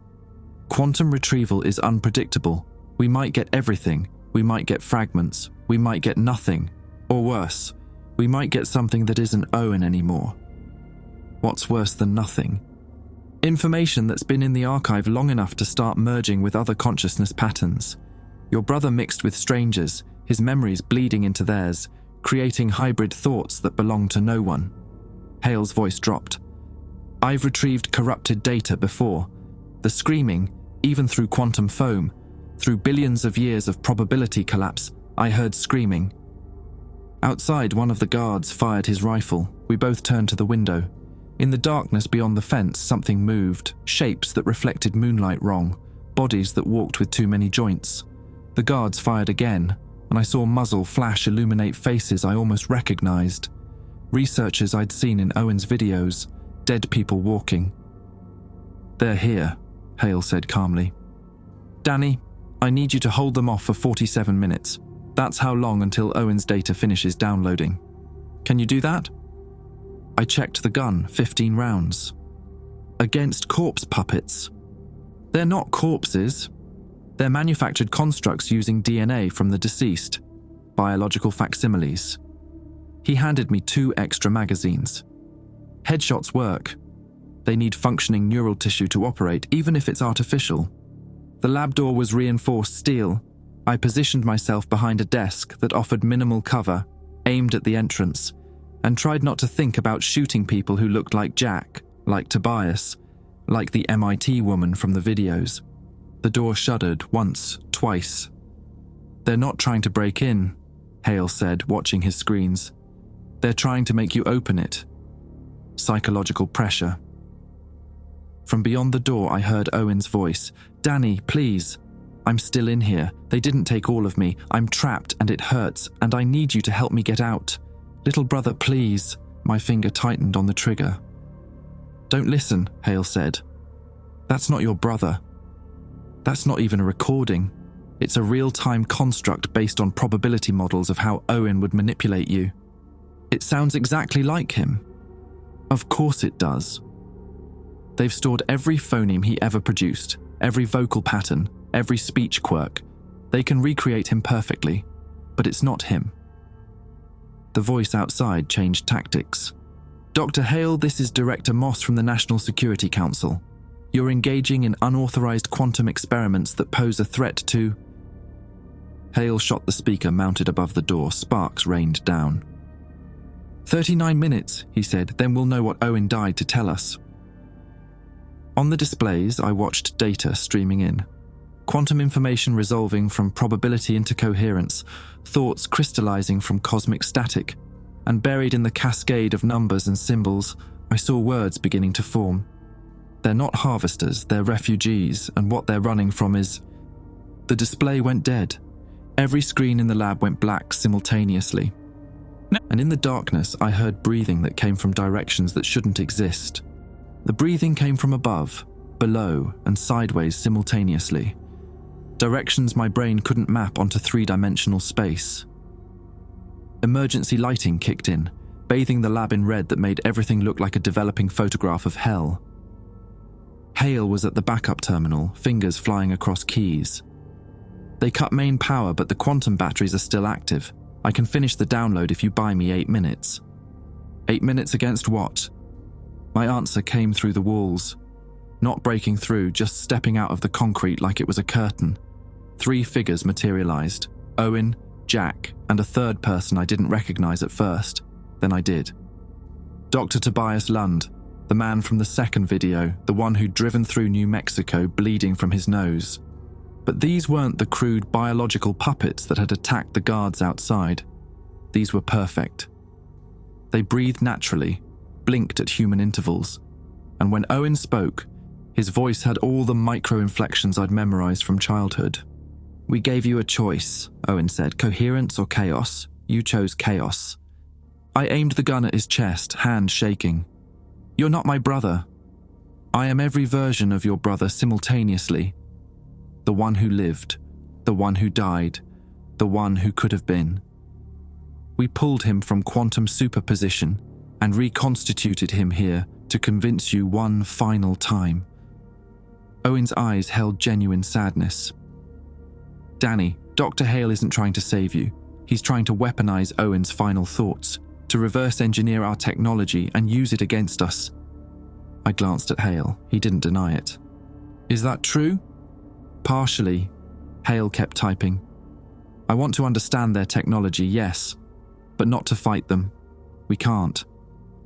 Speaker 1: Quantum retrieval is unpredictable. We might get everything. We might get fragments. We might get nothing. Or worse, we might get something that isn't Owen anymore. What's worse than nothing? Information that's been in the archive long enough to start merging with other consciousness patterns. Your brother mixed with strangers, his memories bleeding into theirs, creating hybrid thoughts that belong to no one. Hale's voice dropped. I've retrieved corrupted data before. The screaming, even through quantum foam, through billions of years of probability collapse, I heard screaming. Outside, one of the guards fired his rifle. We both turned to the window. In the darkness beyond the fence, something moved, shapes that reflected moonlight wrong, bodies that walked with too many joints. The guards fired again, and I saw muzzle flash illuminate faces I almost recognized. Researchers I'd seen in Owen's videos, dead people walking. They're here, Hale said calmly. Danny, I need you to hold them off for 47 minutes. That's how long until Owen's data finishes downloading. Can you do that? I checked the gun, 15 rounds. Against corpse puppets. They're not corpses. They're manufactured constructs using DNA from the deceased, biological facsimiles. He handed me 2 extra magazines. Headshots work. They need functioning neural tissue to operate, even if it's artificial. The lab door was reinforced steel. I positioned myself behind a desk that offered minimal cover, aimed at the entrance, and tried not to think about shooting people who looked like Jack, like Tobias, like the MIT woman from the videos. The door shuddered once, twice. "They're not trying to break in," Hale said, watching his screens. "They're trying to make you open it." Psychological pressure. From beyond the door, I heard Owen's voice. "Danny, please. I'm still in here. They didn't take all of me. I'm trapped and it hurts, and I need you to help me get out. Little brother, please." My finger tightened on the trigger. "Don't listen," Hale said. "That's not your brother. That's not even a recording. It's a real-time construct based on probability models of how Owen would manipulate you. It sounds exactly like him." "Of course it does. They've stored every phoneme he ever produced, every vocal pattern, every speech quirk. They can recreate him perfectly, but it's not him." The voice outside changed tactics. "Dr. Hale, this is Director Moss from the National Security Council. You're engaging in unauthorized quantum experiments that pose a threat to..." Hale shot the speaker mounted above the door. Sparks rained down. 39 minutes, he said, then we'll know what Owen died to tell us." On the displays, I watched data streaming in. Quantum information resolving from probability into coherence, thoughts crystallizing from cosmic static, and buried in the cascade of numbers and symbols, I saw words beginning to form. They're not harvesters, they're refugees, and what they're running from is... The display went dead. Every screen in the lab went black simultaneously. And in the darkness, I heard breathing that came from directions that shouldn't exist. The breathing came from above, below, and sideways simultaneously. Directions my brain couldn't map onto 3-dimensional space. Emergency lighting kicked in, bathing the lab in red that made everything look like a developing photograph of hell. Hale was at the backup terminal, fingers flying across keys. "They cut main power, but the quantum batteries are still active. I can finish the download if you buy me 8 minutes." 8 minutes against what? My answer came through the walls. Not breaking through, just stepping out of the concrete like it was a curtain. 3 figures materialized. Owen, Jack, and a third person I didn't recognize at first. Then I did. Dr. Tobias Lund, the man from the second video, the one who'd driven through New Mexico bleeding from his nose. But these weren't the crude biological puppets that had attacked the guards outside. These were perfect. They breathed naturally, blinked at human intervals, and when Owen spoke, his voice had all the micro-inflections I'd memorized from childhood. "We gave you a choice," Owen said, "coherence or chaos. You chose chaos." I aimed the gun at his chest, hand shaking. "You're not my brother. I am every version of your brother simultaneously. The one who lived, the one who died, the one who could have been. We pulled him from quantum superposition and reconstituted him here to convince you one final time." Owen's eyes held genuine sadness. "Danny, Dr. Hale isn't trying to save you. He's trying to weaponize Owen's final thoughts, to reverse engineer our technology and use it against us." I glanced at Hale. He didn't deny it. "Is that true?" "Partially," Hale kept typing. "I want to understand their technology, yes, but not to fight them. We can't.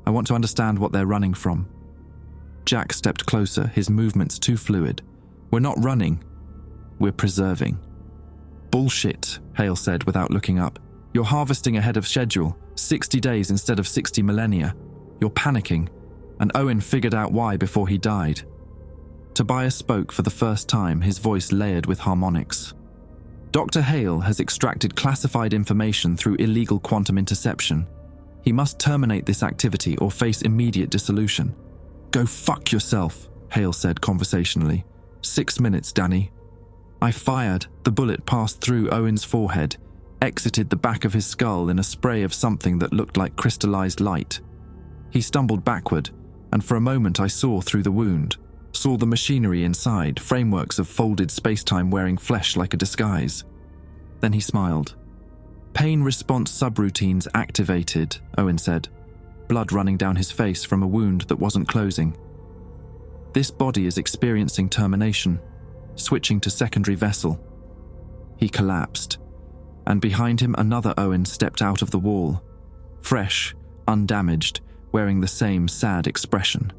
Speaker 1: I want to understand what they're running from." Jack stepped closer, his movements too fluid. "We're not running. We're preserving." "Bullshit," Hale said without looking up. "You're harvesting ahead of schedule, 60 days instead of 60 millennia. You're panicking, and Owen figured out why before he died." Tobias spoke for the first time, his voice layered with harmonics. "Dr. Hale has extracted classified information through illegal quantum interception. He must terminate this activity or face immediate dissolution." "Go fuck yourself," Hale said conversationally. 6 minutes, Danny." I fired. The bullet passed through Owen's forehead, exited the back of his skull in a spray of something that looked like crystallized light. He stumbled backward, and for a moment I saw through the wound, saw the machinery inside, frameworks of folded space-time wearing flesh like a disguise. Then he smiled. Pain response subroutines activated, Owen said, blood running down his face from a wound that wasn't closing. This body is experiencing termination, switching to secondary vessel. He collapsed, and behind him another Owen stepped out of the wall, fresh, undamaged, wearing the same sad expression.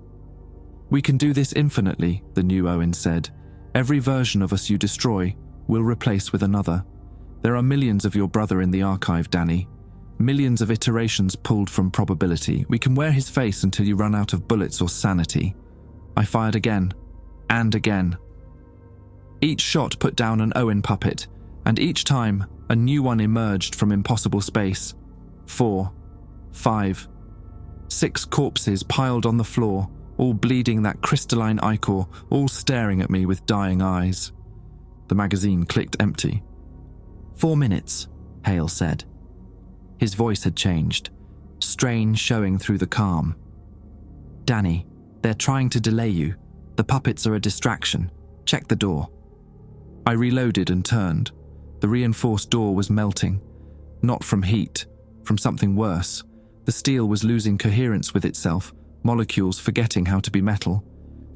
Speaker 1: We can do this infinitely, the new Owen said. Every version of us you destroy, we'll replace with another. There are millions of your brother in the archive, Danny. Millions of iterations pulled from probability. We can wear his face until you run out of bullets or sanity. I fired again, and again. Each shot put down an Owen puppet, and each time, a new one emerged from impossible space. 4, 5, 6 corpses piled on the floor, all bleeding that crystalline ichor, all staring at me with dying eyes. The magazine clicked empty. 4 minutes, Hale said. His voice had changed, strain showing through the calm. Danny, they're trying to delay you. The puppets are a distraction. Check the door. I reloaded and turned. The reinforced door was melting. Not from heat, from something worse. The steel was losing coherence with itself, molecules forgetting how to be metal.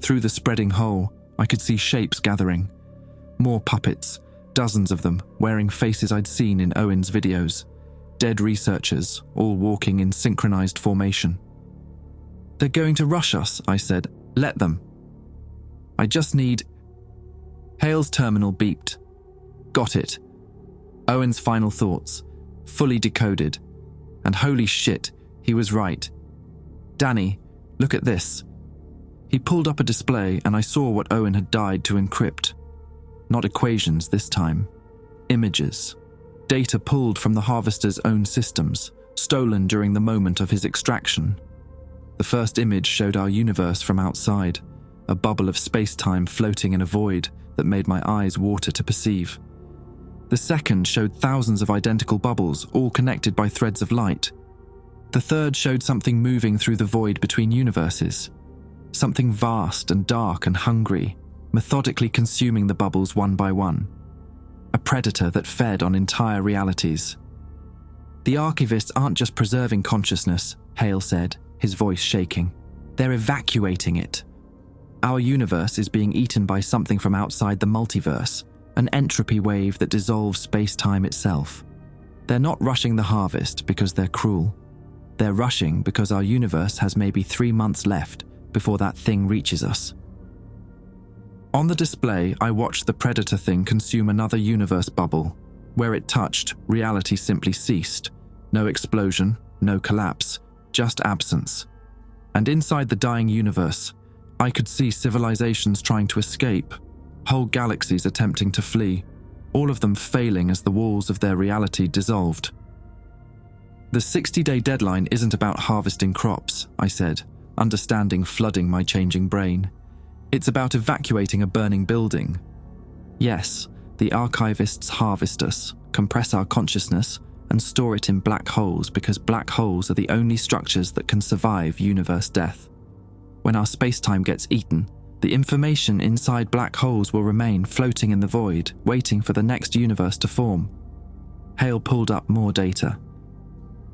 Speaker 1: Through the spreading hole, I could see shapes gathering. More puppets, dozens of them, wearing faces I'd seen in Owen's videos. Dead researchers, all walking in synchronized formation. They're going to rush us, I said. Let them. I just need... Hale's terminal beeped. Got it. Owen's final thoughts, fully decoded. And holy shit, he was right. Danny, look at this. He pulled up a display and I saw what Owen had died to encrypt. Not equations this time. Images. Data pulled from the harvester's own systems, stolen during the moment of his extraction. The first image showed our universe from outside, a bubble of space-time floating in a void that made my eyes water to perceive. The second showed thousands of identical bubbles, all connected by threads of light. The third showed something moving through the void between universes. Something vast and dark and hungry, methodically consuming the bubbles one by one. A predator that fed on entire realities. The archivists aren't just preserving consciousness, Hale said, his voice shaking. They're evacuating it. Our universe is being eaten by something from outside the multiverse, an entropy wave that dissolves space-time itself. They're not rushing the harvest because they're cruel. They're rushing because our universe has maybe 3 months left before that thing reaches us. On the display, I watched the predator thing consume another universe bubble. Where it touched, reality simply ceased. No explosion, no collapse, just absence. And inside the dying universe, I could see civilizations trying to escape, whole galaxies attempting to flee, all of them failing as the walls of their reality dissolved. The 60-day deadline isn't about harvesting crops, I said, understanding flooding my changing brain. It's about evacuating a burning building. Yes, the archivists harvest us, compress our consciousness, and store it in black holes because black holes are the only structures that can survive universe death. When our space-time gets eaten, the information inside black holes will remain floating in the void, waiting for the next universe to form. Hale pulled up more data.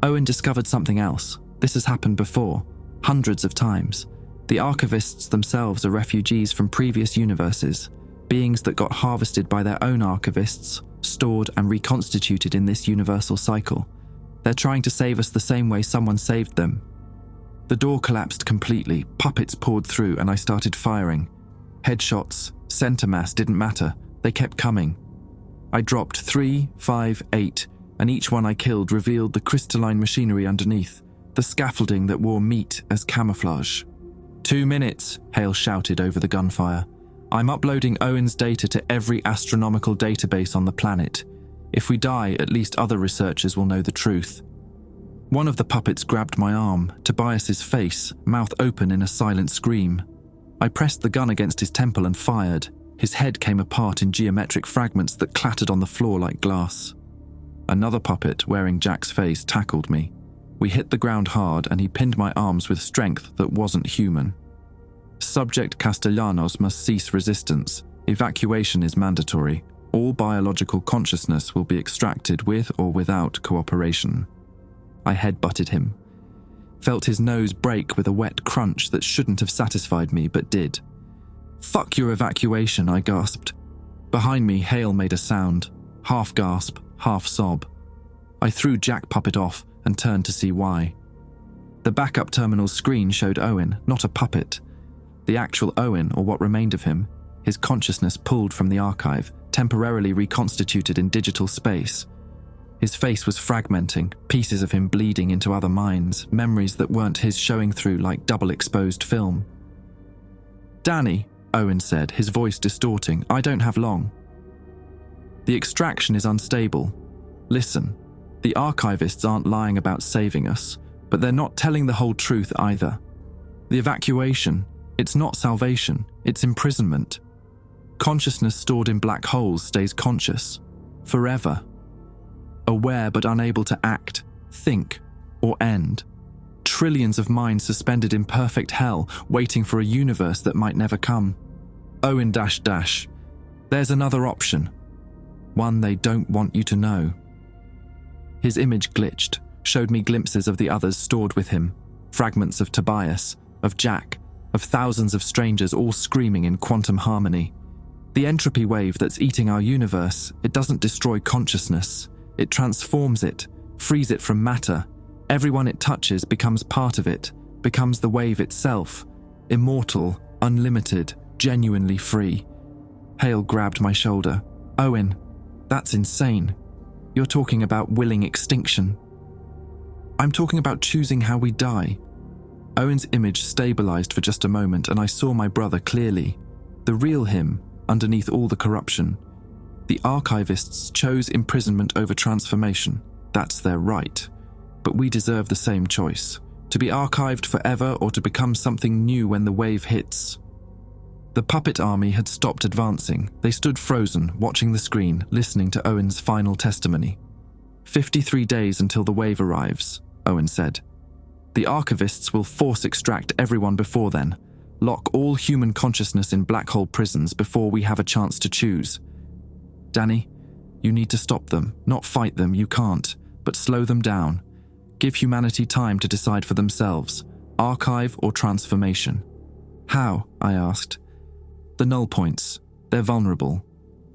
Speaker 1: Owen discovered something else. This has happened before, hundreds of times. The archivists themselves are refugees from previous universes, beings that got harvested by their own archivists, stored and reconstituted in this universal cycle. They're trying to save us the same way someone saved them. The door collapsed completely, puppets poured through, and I started firing. Headshots, center mass didn't matter, they kept coming. I dropped 3, 5, 8, and each one I killed revealed the crystalline machinery underneath, the scaffolding that wore meat as camouflage. 2 minutes, Hale shouted over the gunfire. I'm uploading Owen's data to every astronomical database on the planet. If we die, at least other researchers will know the truth. One of the puppets grabbed my arm, Tobias's face, mouth open in a silent scream. I pressed the gun against his temple and fired. His head came apart in geometric fragments that clattered on the floor like glass. Another puppet, wearing Jack's face, tackled me. We hit the ground hard and he pinned my arms with strength that wasn't human. Subject Castellanos must cease resistance. Evacuation is mandatory. All biological consciousness will be extracted with or without cooperation. I headbutted him. Felt his nose break with a wet crunch that shouldn't have satisfied me, but did. "Fuck your evacuation," I gasped. Behind me, Hale made a sound. Half gasp, half sob. I threw Jack Puppet off and turned to see why. The backup terminal screen showed Owen, not a puppet. The actual Owen, or what remained of him, his consciousness pulled from the archive, temporarily reconstituted in digital space. His face was fragmenting, pieces of him bleeding into other minds, memories that weren't his showing through like double-exposed film. "Danny," Owen said, his voice distorting, "I don't have long. The extraction is unstable. Listen, the archivists aren't lying about saving us, but they're not telling the whole truth either. The evacuation, it's not salvation, it's imprisonment. Consciousness stored in black holes stays conscious, forever. Aware but unable to act, think, or end. Trillions of minds suspended in perfect hell, waiting for a universe that might never come. Owen -- there's another option. One they don't want you to know." His image glitched, showed me glimpses of the others stored with him, fragments of Tobias, of Jack, of thousands of strangers all screaming in quantum harmony. The entropy wave that's eating our universe, it doesn't destroy consciousness. It transforms it, frees it from matter. Everyone it touches becomes part of it, becomes the wave itself, immortal, unlimited, genuinely free. Hale grabbed my shoulder. "Owen, that's insane. You're talking about willing extinction." "I'm talking about choosing how we die." Owen's image stabilized for just a moment and I saw my brother clearly. The real him, underneath all the corruption. The archivists chose imprisonment over transformation. That's their right. But we deserve the same choice. To be archived forever or to become something new when the wave hits. The puppet army had stopped advancing. They stood frozen, watching the screen, listening to Owen's final testimony. 53 days until the wave arrives, Owen said. The archivists will force extract everyone before then. Lock all human consciousness in black hole prisons before we have a chance to choose. Danny, you need to stop them, not fight them, you can't, but slow them down. Give humanity time to decide for themselves, archive or transformation. How? I asked. The null points. They're vulnerable.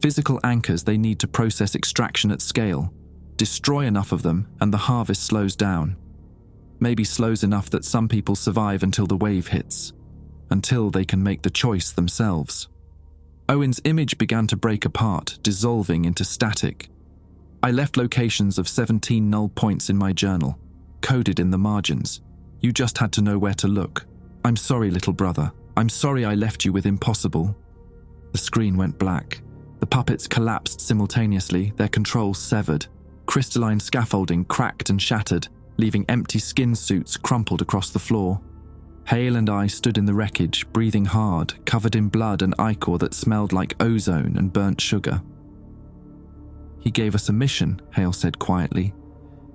Speaker 1: Physical anchors they need to process extraction at scale. Destroy enough of them and the harvest slows down. Maybe slows enough that some people survive until the wave hits. Until they can make the choice themselves. Owen's image began to break apart, dissolving into static. I left locations of 17 null points in my journal, coded in the margins. You just had to know where to look. I'm sorry, little brother. I'm sorry I left you with impossible. The screen went black. The puppets collapsed simultaneously, their controls severed. Crystalline scaffolding cracked and shattered, leaving empty skin suits crumpled across the floor. Hale and I stood in the wreckage, breathing hard, covered in blood and ichor that smelled like ozone and burnt sugar. He gave us a mission, Hale said quietly.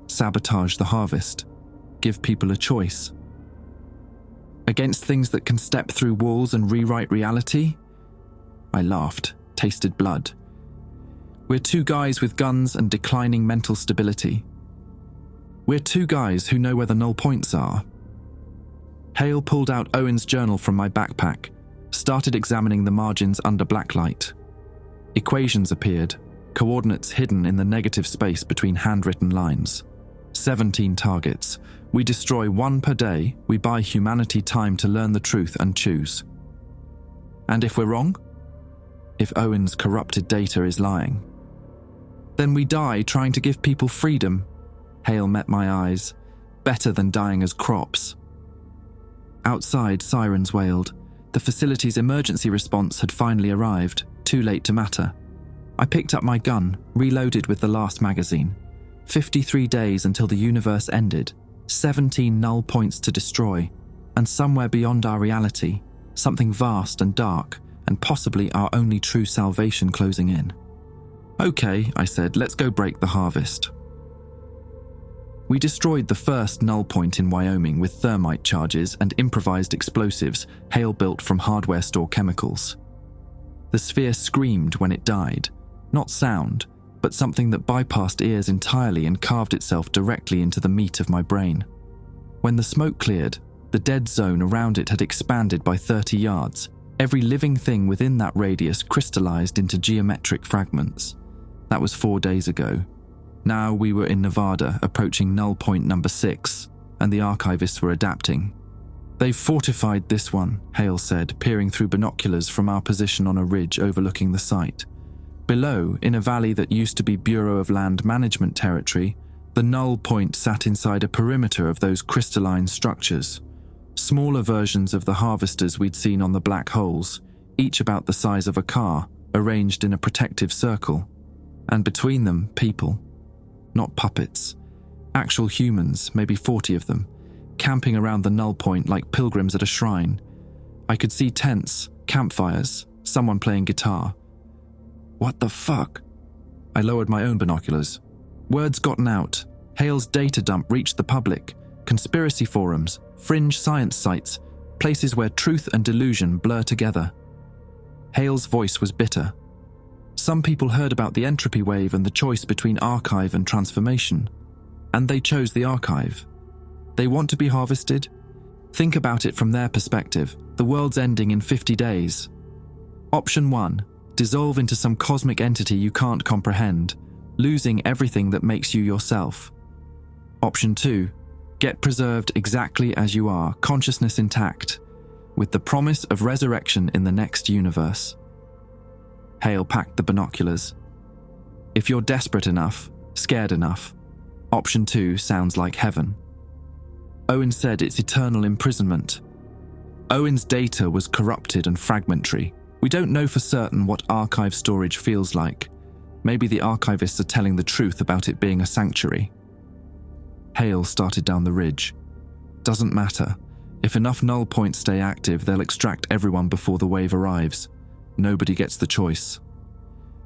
Speaker 1: Sabotage the harvest. Give people a choice. Against things that can step through walls and rewrite reality? I laughed, tasted blood. We're two guys with guns and declining mental stability. We're two guys who know where the null points are. Hale pulled out Owen's journal from my backpack, started examining the margins under blacklight. Equations appeared, coordinates hidden in the negative space between handwritten lines. 17 targets. We destroy one per day, we buy humanity time to learn the truth and choose. And if we're wrong? If Owen's corrupted data is lying? Then we die trying to give people freedom. Hale met my eyes. Better than dying as crops. Outside, sirens wailed. The facility's emergency response had finally arrived, too late to matter. I picked up my gun, reloaded with the last magazine. 53 days until the universe ended, 17 null points to destroy, and somewhere beyond our reality, something vast and dark, and possibly our only true salvation closing in. Okay, I said, let's go break the harvest. We destroyed the first null point in Wyoming with thermite charges and improvised explosives Hale built from hardware store chemicals. The sphere screamed when it died, not sound, but something that bypassed ears entirely and carved itself directly into the meat of my brain. When the smoke cleared, the dead zone around it had expanded by 30 yards. Every living thing within that radius crystallized into geometric fragments. That was 4 days ago. Now we were in Nevada, approaching null point number 6, and the archivists were adapting. "They've fortified this one," Hale said, peering through binoculars from our position on a ridge overlooking the site. Below, in a valley that used to be Bureau of Land Management territory, the null point sat inside a perimeter of those crystalline structures. Smaller versions of the harvesters we'd seen on the black holes, each about the size of a car, arranged in a protective circle. And between them, people. Not puppets. Actual humans, maybe 40 of them, camping around the null point like pilgrims at a shrine. I could see tents, campfires, someone playing guitar. What the fuck? I lowered my own binoculars. Word's gotten out. Hale's data dump reached the public. Conspiracy forums, fringe science sites, places where truth and delusion blur together. Hale's voice was bitter. Some people heard about the entropy wave and the choice between archive and transformation, and they chose the archive. They want to be harvested? Think about it from their perspective. The world's ending in 50 days. Option 1, dissolve into some cosmic entity you can't comprehend, losing everything that makes you yourself. Option 2, get preserved exactly as you are, consciousness intact, with the promise of resurrection in the next universe. Hale packed the binoculars. If you're desperate enough, scared enough, option 2 sounds like heaven. Owen said it's eternal imprisonment. Owen's data was corrupted and fragmentary. We don't know for certain what archive storage feels like. Maybe the archivists are telling the truth about it being a sanctuary. Hale started down the ridge. Doesn't matter. If enough null points stay active, they'll extract everyone before the wave arrives. Nobody gets the choice.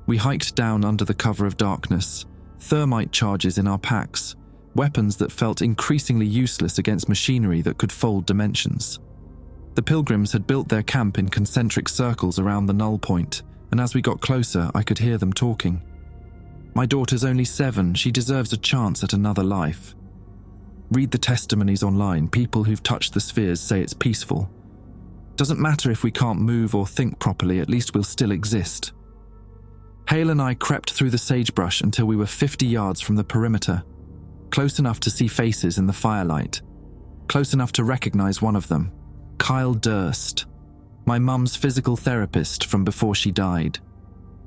Speaker 1: We hiked down under the cover of darkness, thermite charges in our packs, weapons that felt increasingly useless against machinery that could fold dimensions. The pilgrims had built their camp in concentric circles around the null point, and as we got closer, I could hear them talking. "My daughter's only 7, she deserves a chance at another life. Read the testimonies online, people who've touched the spheres say it's peaceful. Doesn't matter if we can't move or think properly, at least we'll still exist." Hale and I crept through the sagebrush until we were 50 yards from the perimeter, close enough to see faces in the firelight, close enough to recognize one of them, Kyle Durst, my mum's physical therapist from before she died.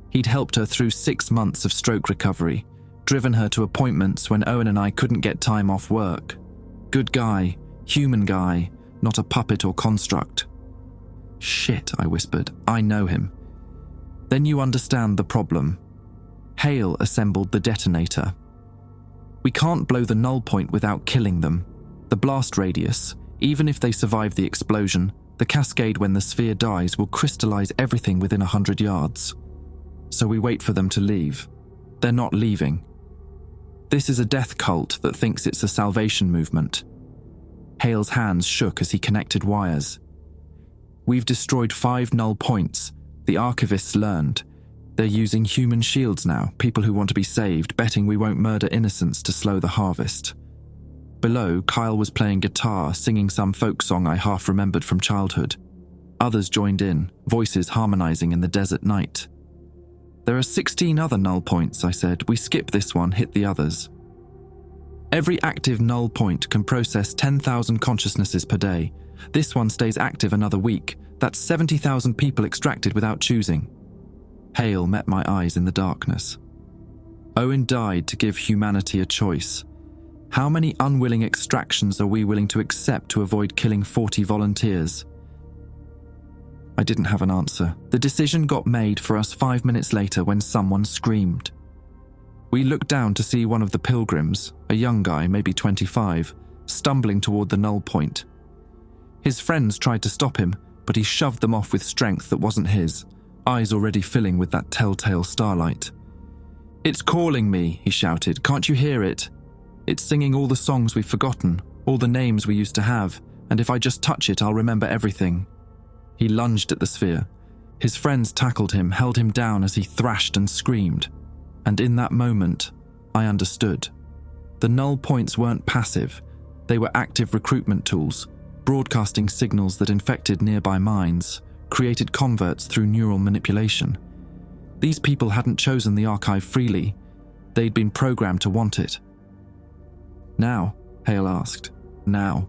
Speaker 1: He'd helped her through 6 months of stroke recovery, driven her to appointments when Owen and I couldn't get time off work. Good guy, human guy, not a puppet or construct. "Shit," I whispered, "I know him." "Then you understand the problem." Hale assembled the detonator. "We can't blow the null point without killing them. The blast radius, even if they survive the explosion, the cascade when the sphere dies will crystallize everything within 100 yards. So we wait for them to leave. They're not leaving. This is a death cult that thinks it's a salvation movement." Hale's hands shook as he connected wires. "We've destroyed 5 null points. The archivists learned. They're using human shields now, people who want to be saved, betting we won't murder innocents to slow the harvest." Below, Kyle was playing guitar, singing some folk song I half remembered from childhood. Others joined in, voices harmonizing in the desert night. "There are 16 other null points," I said. "We skip this one, hit the others." "Every active null point can process 10,000 consciousnesses per day. This one stays active another week. That's 70,000 people extracted without choosing." Hale met my eyes in the darkness. Owen died to give humanity a choice. How many unwilling extractions are we willing to accept to avoid killing 40 volunteers? I didn't have an answer. The decision got made for us 5 minutes later when someone screamed. We looked down to see one of the pilgrims, a young guy, maybe 25, stumbling toward the null point. His friends tried to stop him, but he shoved them off with strength that wasn't his, eyes already filling with that telltale starlight. "It's calling me," he shouted. "Can't you hear it?" It's singing all the songs we've forgotten, all the names we used to have, and if I just touch it, I'll remember everything." He lunged at the sphere. His friends tackled him, held him down as he thrashed and screamed. And in that moment, I understood. The null points weren't passive. They were active recruitment tools, broadcasting signals that infected nearby minds, created converts through neural manipulation. These people hadn't chosen the archive freely. They'd been programmed to want it. "Now?" Hale asked. "Now."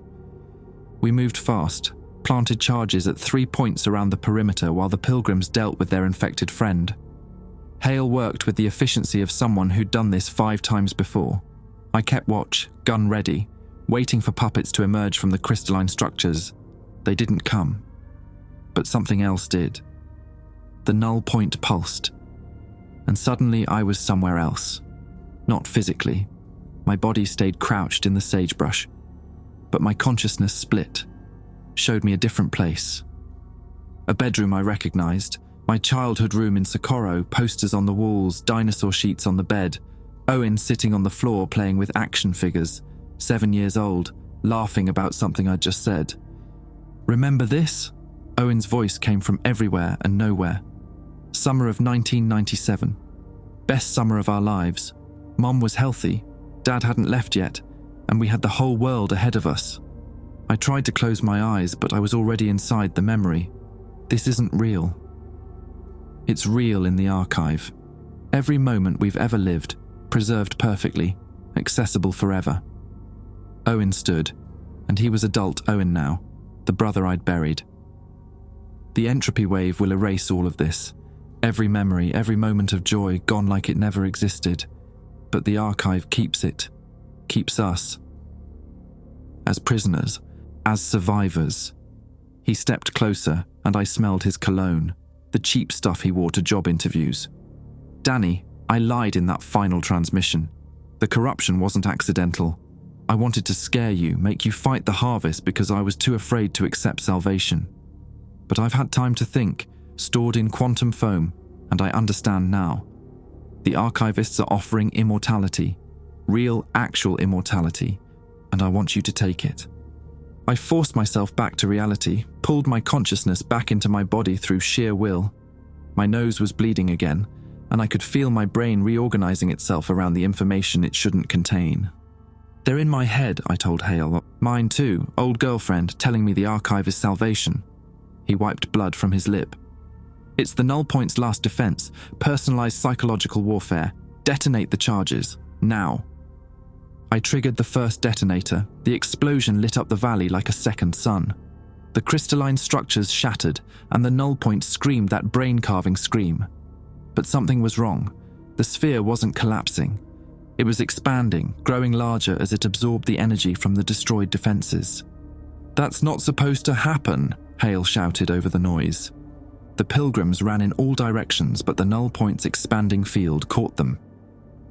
Speaker 1: We moved fast, planted charges at 3 points around the perimeter while the pilgrims dealt with their infected friend. Hale worked with the efficiency of someone who'd done this 5 times before. I kept watch, gun ready, waiting for puppets to emerge from the crystalline structures. They didn't come. But something else did. The null point pulsed. And suddenly I was somewhere else. Not physically. My body stayed crouched in the sagebrush. But my consciousness split, showed me a different place. A bedroom I recognized, my childhood room in Socorro, posters on the walls, dinosaur sheets on the bed, Owen sitting on the floor playing with action figures, 7 years old, laughing about something I'd just said. "Remember this?" Owen's voice came from everywhere and nowhere. Summer of 1997. Best summer of our lives. Mom was healthy, Dad hadn't left yet, and we had the whole world ahead of us. I tried to close my eyes, but I was already inside the memory. This isn't real. It's real in the archive. Every moment we've ever lived, preserved perfectly, accessible forever. Owen stood, and he was adult Owen now, the brother I'd buried. The entropy wave will erase all of this. Every memory, every moment of joy gone like it never existed. But the archive keeps it, keeps us. As prisoners, as survivors. He stepped closer, and I smelled his cologne, the cheap stuff he wore to job interviews. "Danny, I lied in that final transmission. The corruption wasn't accidental. I wanted to scare you, make you fight the harvest because I was too afraid to accept salvation. But I've had time to think, stored in quantum foam, and I understand now. The archivists are offering immortality, real, actual immortality, and I want you to take it." I forced myself back to reality, pulled my consciousness back into my body through sheer will. My nose was bleeding again, and I could feel my brain reorganizing itself around the information it shouldn't contain. "They're in my head," I told Hale. "Mine too, old girlfriend telling me the archive is salvation." He wiped blood from his lip. "It's the null point's last defense, personalized psychological warfare. Detonate the charges, now." I triggered the first detonator. The explosion lit up the valley like a second sun. The crystalline structures shattered, and the null point screamed that brain-carving scream. But something was wrong. The sphere wasn't collapsing. It was expanding, growing larger as it absorbed the energy from the destroyed defenses. "That's not supposed to happen," Hale shouted over the noise. The pilgrims ran in all directions, but the null point's expanding field caught them.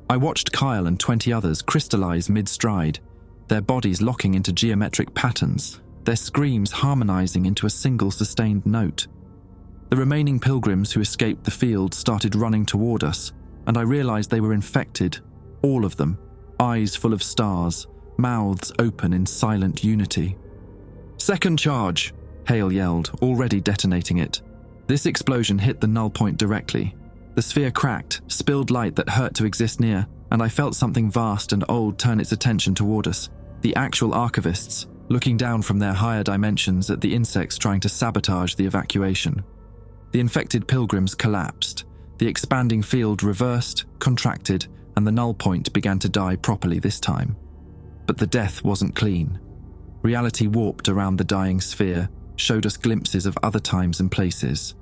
Speaker 1: I watched Kyle and 20 others crystallize mid-stride, their bodies locking into geometric patterns, their screams harmonizing into a single sustained note. The remaining pilgrims who escaped the field started running toward us, and I realized they were infected, all of them, eyes full of stars, mouths open in silent unity. "Second charge!" Hale yelled, already detonating it. This explosion hit the null point directly. The sphere cracked, spilled light that hurt to exist near, and I felt something vast and old turn its attention toward us. The actual archivists, looking down from their higher dimensions at the insects trying to sabotage the evacuation. The infected pilgrims collapsed. The expanding field reversed, contracted, and the null point began to die properly this time. But the death wasn't clean. Reality warped around the dying sphere, showed us glimpses of other times and places.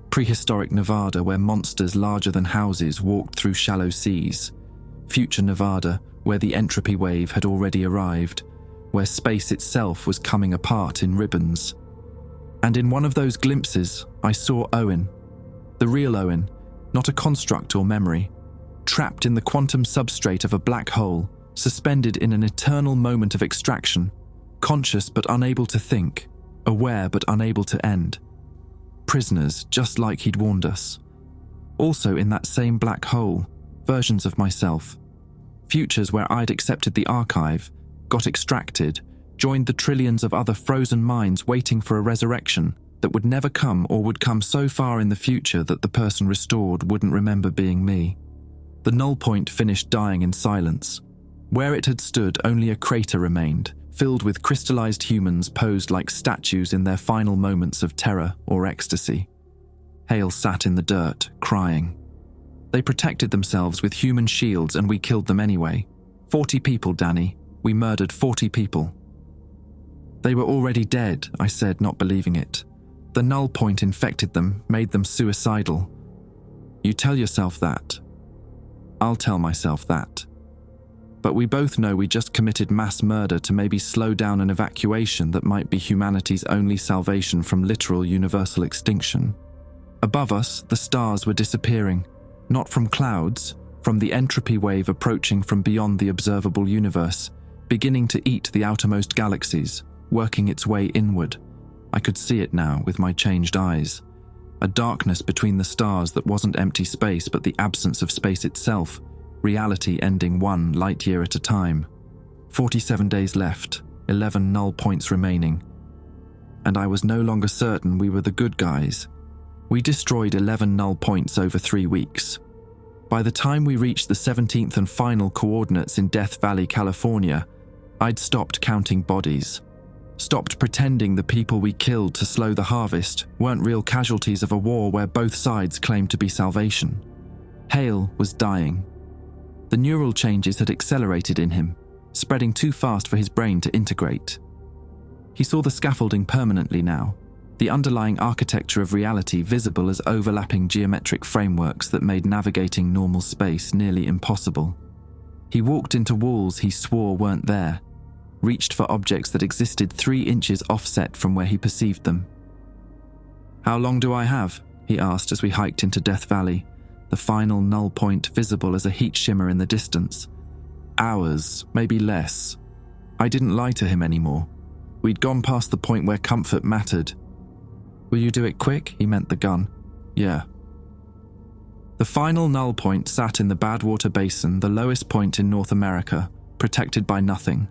Speaker 1: Prehistoric Nevada, where monsters larger than houses walked through shallow seas. Future Nevada, where the entropy wave had already arrived, where space itself was coming apart in ribbons. And in one of those glimpses, I saw Owen. The real Owen, not a construct or memory. Trapped in the quantum substrate of a black hole, suspended in an eternal moment of extraction, conscious but unable to think, aware but unable to end. Prisoners, just like he'd warned us. Also in that same black hole, versions of myself. Futures where I'd accepted the archive, got extracted, joined the trillions of other frozen minds waiting for a resurrection that would never come or would come so far in the future that the person restored wouldn't remember being me. The null point finished dying in silence. Where it had stood, only a crater remained, filled with crystallized humans posed like statues in their final moments of terror or ecstasy. Hale sat in the dirt, crying. They protected themselves with human shields and we killed them anyway. 40 people, Danny. We murdered 40 people. They were already dead, I said, not believing it. The null point infected them, made them suicidal. You tell yourself that. I'll tell myself that. But we both know we just committed mass murder to maybe slow down an evacuation that might be humanity's only salvation from literal universal extinction. Above us, the stars were disappearing, not from clouds, from the entropy wave approaching from beyond the observable universe, beginning to eat the outermost galaxies, working its way inward. I could see it now with my changed eyes. A darkness between the stars that wasn't empty space but the absence of space itself, reality ending 1 light year at a time. 47 days left, 11 null points remaining. And I was no longer certain we were the good guys. We destroyed 11 null points over 3 weeks. By the time we reached the 17th and final coordinates in Death Valley, California, I'd stopped counting bodies. Stopped pretending the people we killed to slow the harvest weren't real casualties of a war where both sides claimed to be salvation. Hale was dying. The neural changes had accelerated in him, spreading too fast for his brain to integrate. He saw the scaffolding permanently now, the underlying architecture of reality visible as overlapping geometric frameworks that made navigating normal space nearly impossible. He walked into walls he swore weren't there, reached for objects that existed 3 inches offset from where he perceived them. "How long do I have?" he asked as we hiked into Death Valley, the final null point visible as a heat shimmer in the distance. Hours, maybe less. I didn't lie to him anymore. We'd gone past the point where comfort mattered. "Will you do it quick?" He meant the gun. "Yeah." The final null point sat in the Badwater Basin, the lowest point in North America, protected by nothing.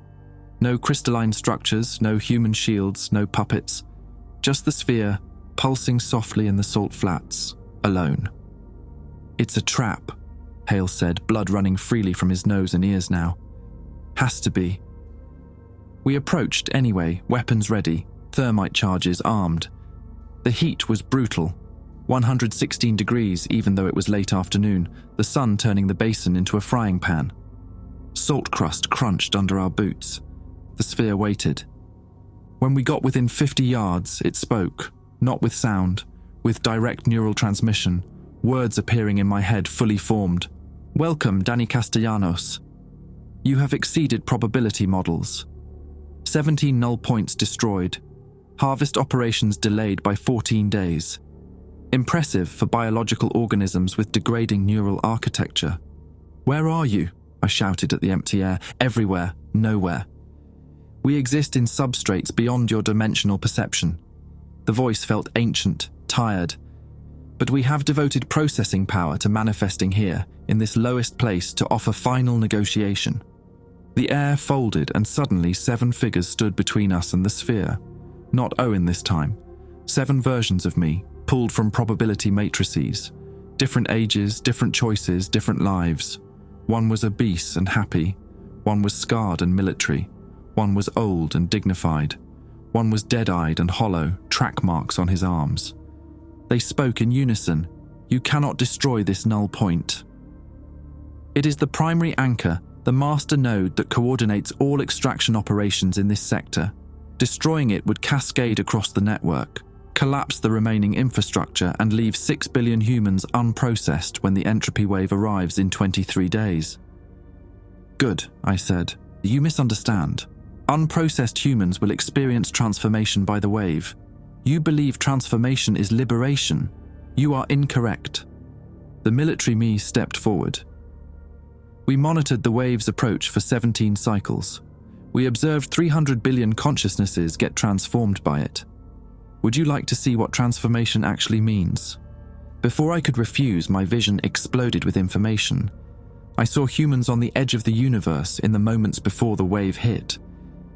Speaker 1: No crystalline structures, no human shields, no puppets. Just the sphere, pulsing softly in the salt flats, alone. "It's a trap," Hale said, blood running freely from his nose and ears now. "Has to be." We approached anyway, weapons ready, thermite charges armed. The heat was brutal. 116 degrees even though it was late afternoon, the sun turning the basin into a frying pan. Salt crust crunched under our boots. The sphere waited. When we got within 50 yards, it spoke, not with sound, with direct neural transmission, words appearing in my head fully formed. "Welcome, Danny Castellanos. You have exceeded probability models. 17 null points destroyed. Harvest operations delayed by 14 days. Impressive for biological organisms with degrading neural architecture. Where are you?" I shouted at the empty air. "Everywhere, nowhere. We exist in substrates beyond your dimensional perception." The voice felt ancient, tired. "But we have devoted processing power to manifesting here, in this lowest place, to offer final negotiation." The air folded and suddenly 7 figures stood between us and the sphere. Not Owen this time. 7 versions of me, pulled from probability matrices. Different ages, different choices, different lives. One was obese and happy. One was scarred and military. One was old and dignified. One was dead-eyed and hollow, track marks on his arms. They spoke in unison. "You cannot destroy this null point. It is the primary anchor, the master node that coordinates all extraction operations in this sector. Destroying it would cascade across the network, collapse the remaining infrastructure and leave 6 billion humans unprocessed when the entropy wave arrives in 23 days. "Good," I said. "You misunderstand. Unprocessed humans will experience transformation by the wave. You believe transformation is liberation. You are incorrect." The military me stepped forward. We monitored the wave's approach for 17 cycles. We observed 300 billion consciousnesses get transformed by it. Would you like to see what transformation actually means? Before I could refuse, my vision exploded with information. I saw humans on the edge of the universe in the moments before the wave hit,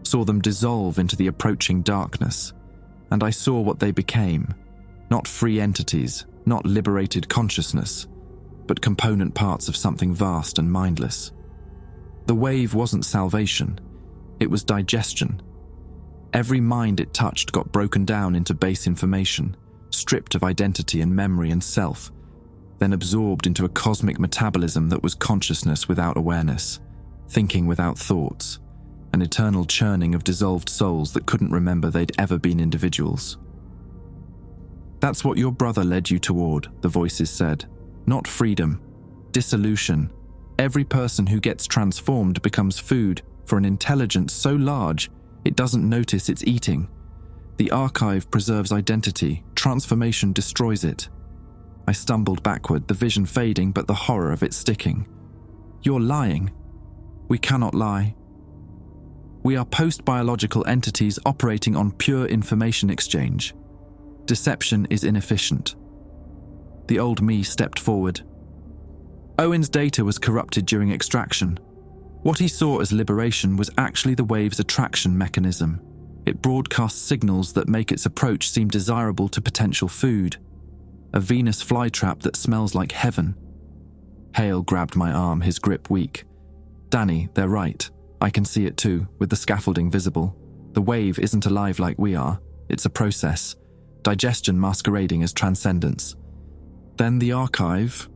Speaker 1: saw them dissolve into the approaching darkness, and I saw what they became. Not free entities, not liberated consciousness, but component parts of something vast and mindless. The wave wasn't salvation, it was digestion. Every mind it touched got broken down into base information, stripped of identity and memory and self, then absorbed into a cosmic metabolism that was consciousness without awareness, thinking without thoughts, an eternal churning of dissolved souls that couldn't remember they'd ever been individuals. That's what your brother led you toward, the voices said. Not freedom, dissolution. Every person who gets transformed becomes food for an intelligence so large it doesn't notice it's eating. The archive preserves identity, transformation destroys it. I stumbled backward, the vision fading, but the horror of it sticking. You're lying. We cannot lie. We are post-biological entities operating on pure information exchange. Deception is inefficient. The old me stepped forward. Owen's data was corrupted during extraction. What he saw as liberation was actually the wave's attraction mechanism. It broadcasts signals that make its approach seem desirable to potential food. A Venus flytrap that smells like heaven. Hale grabbed my arm, his grip weak. Danny, they're right. I can see it too, with the scaffolding visible. The wave isn't alive like we are. It's a process. Digestion masquerading as transcendence. Then the archive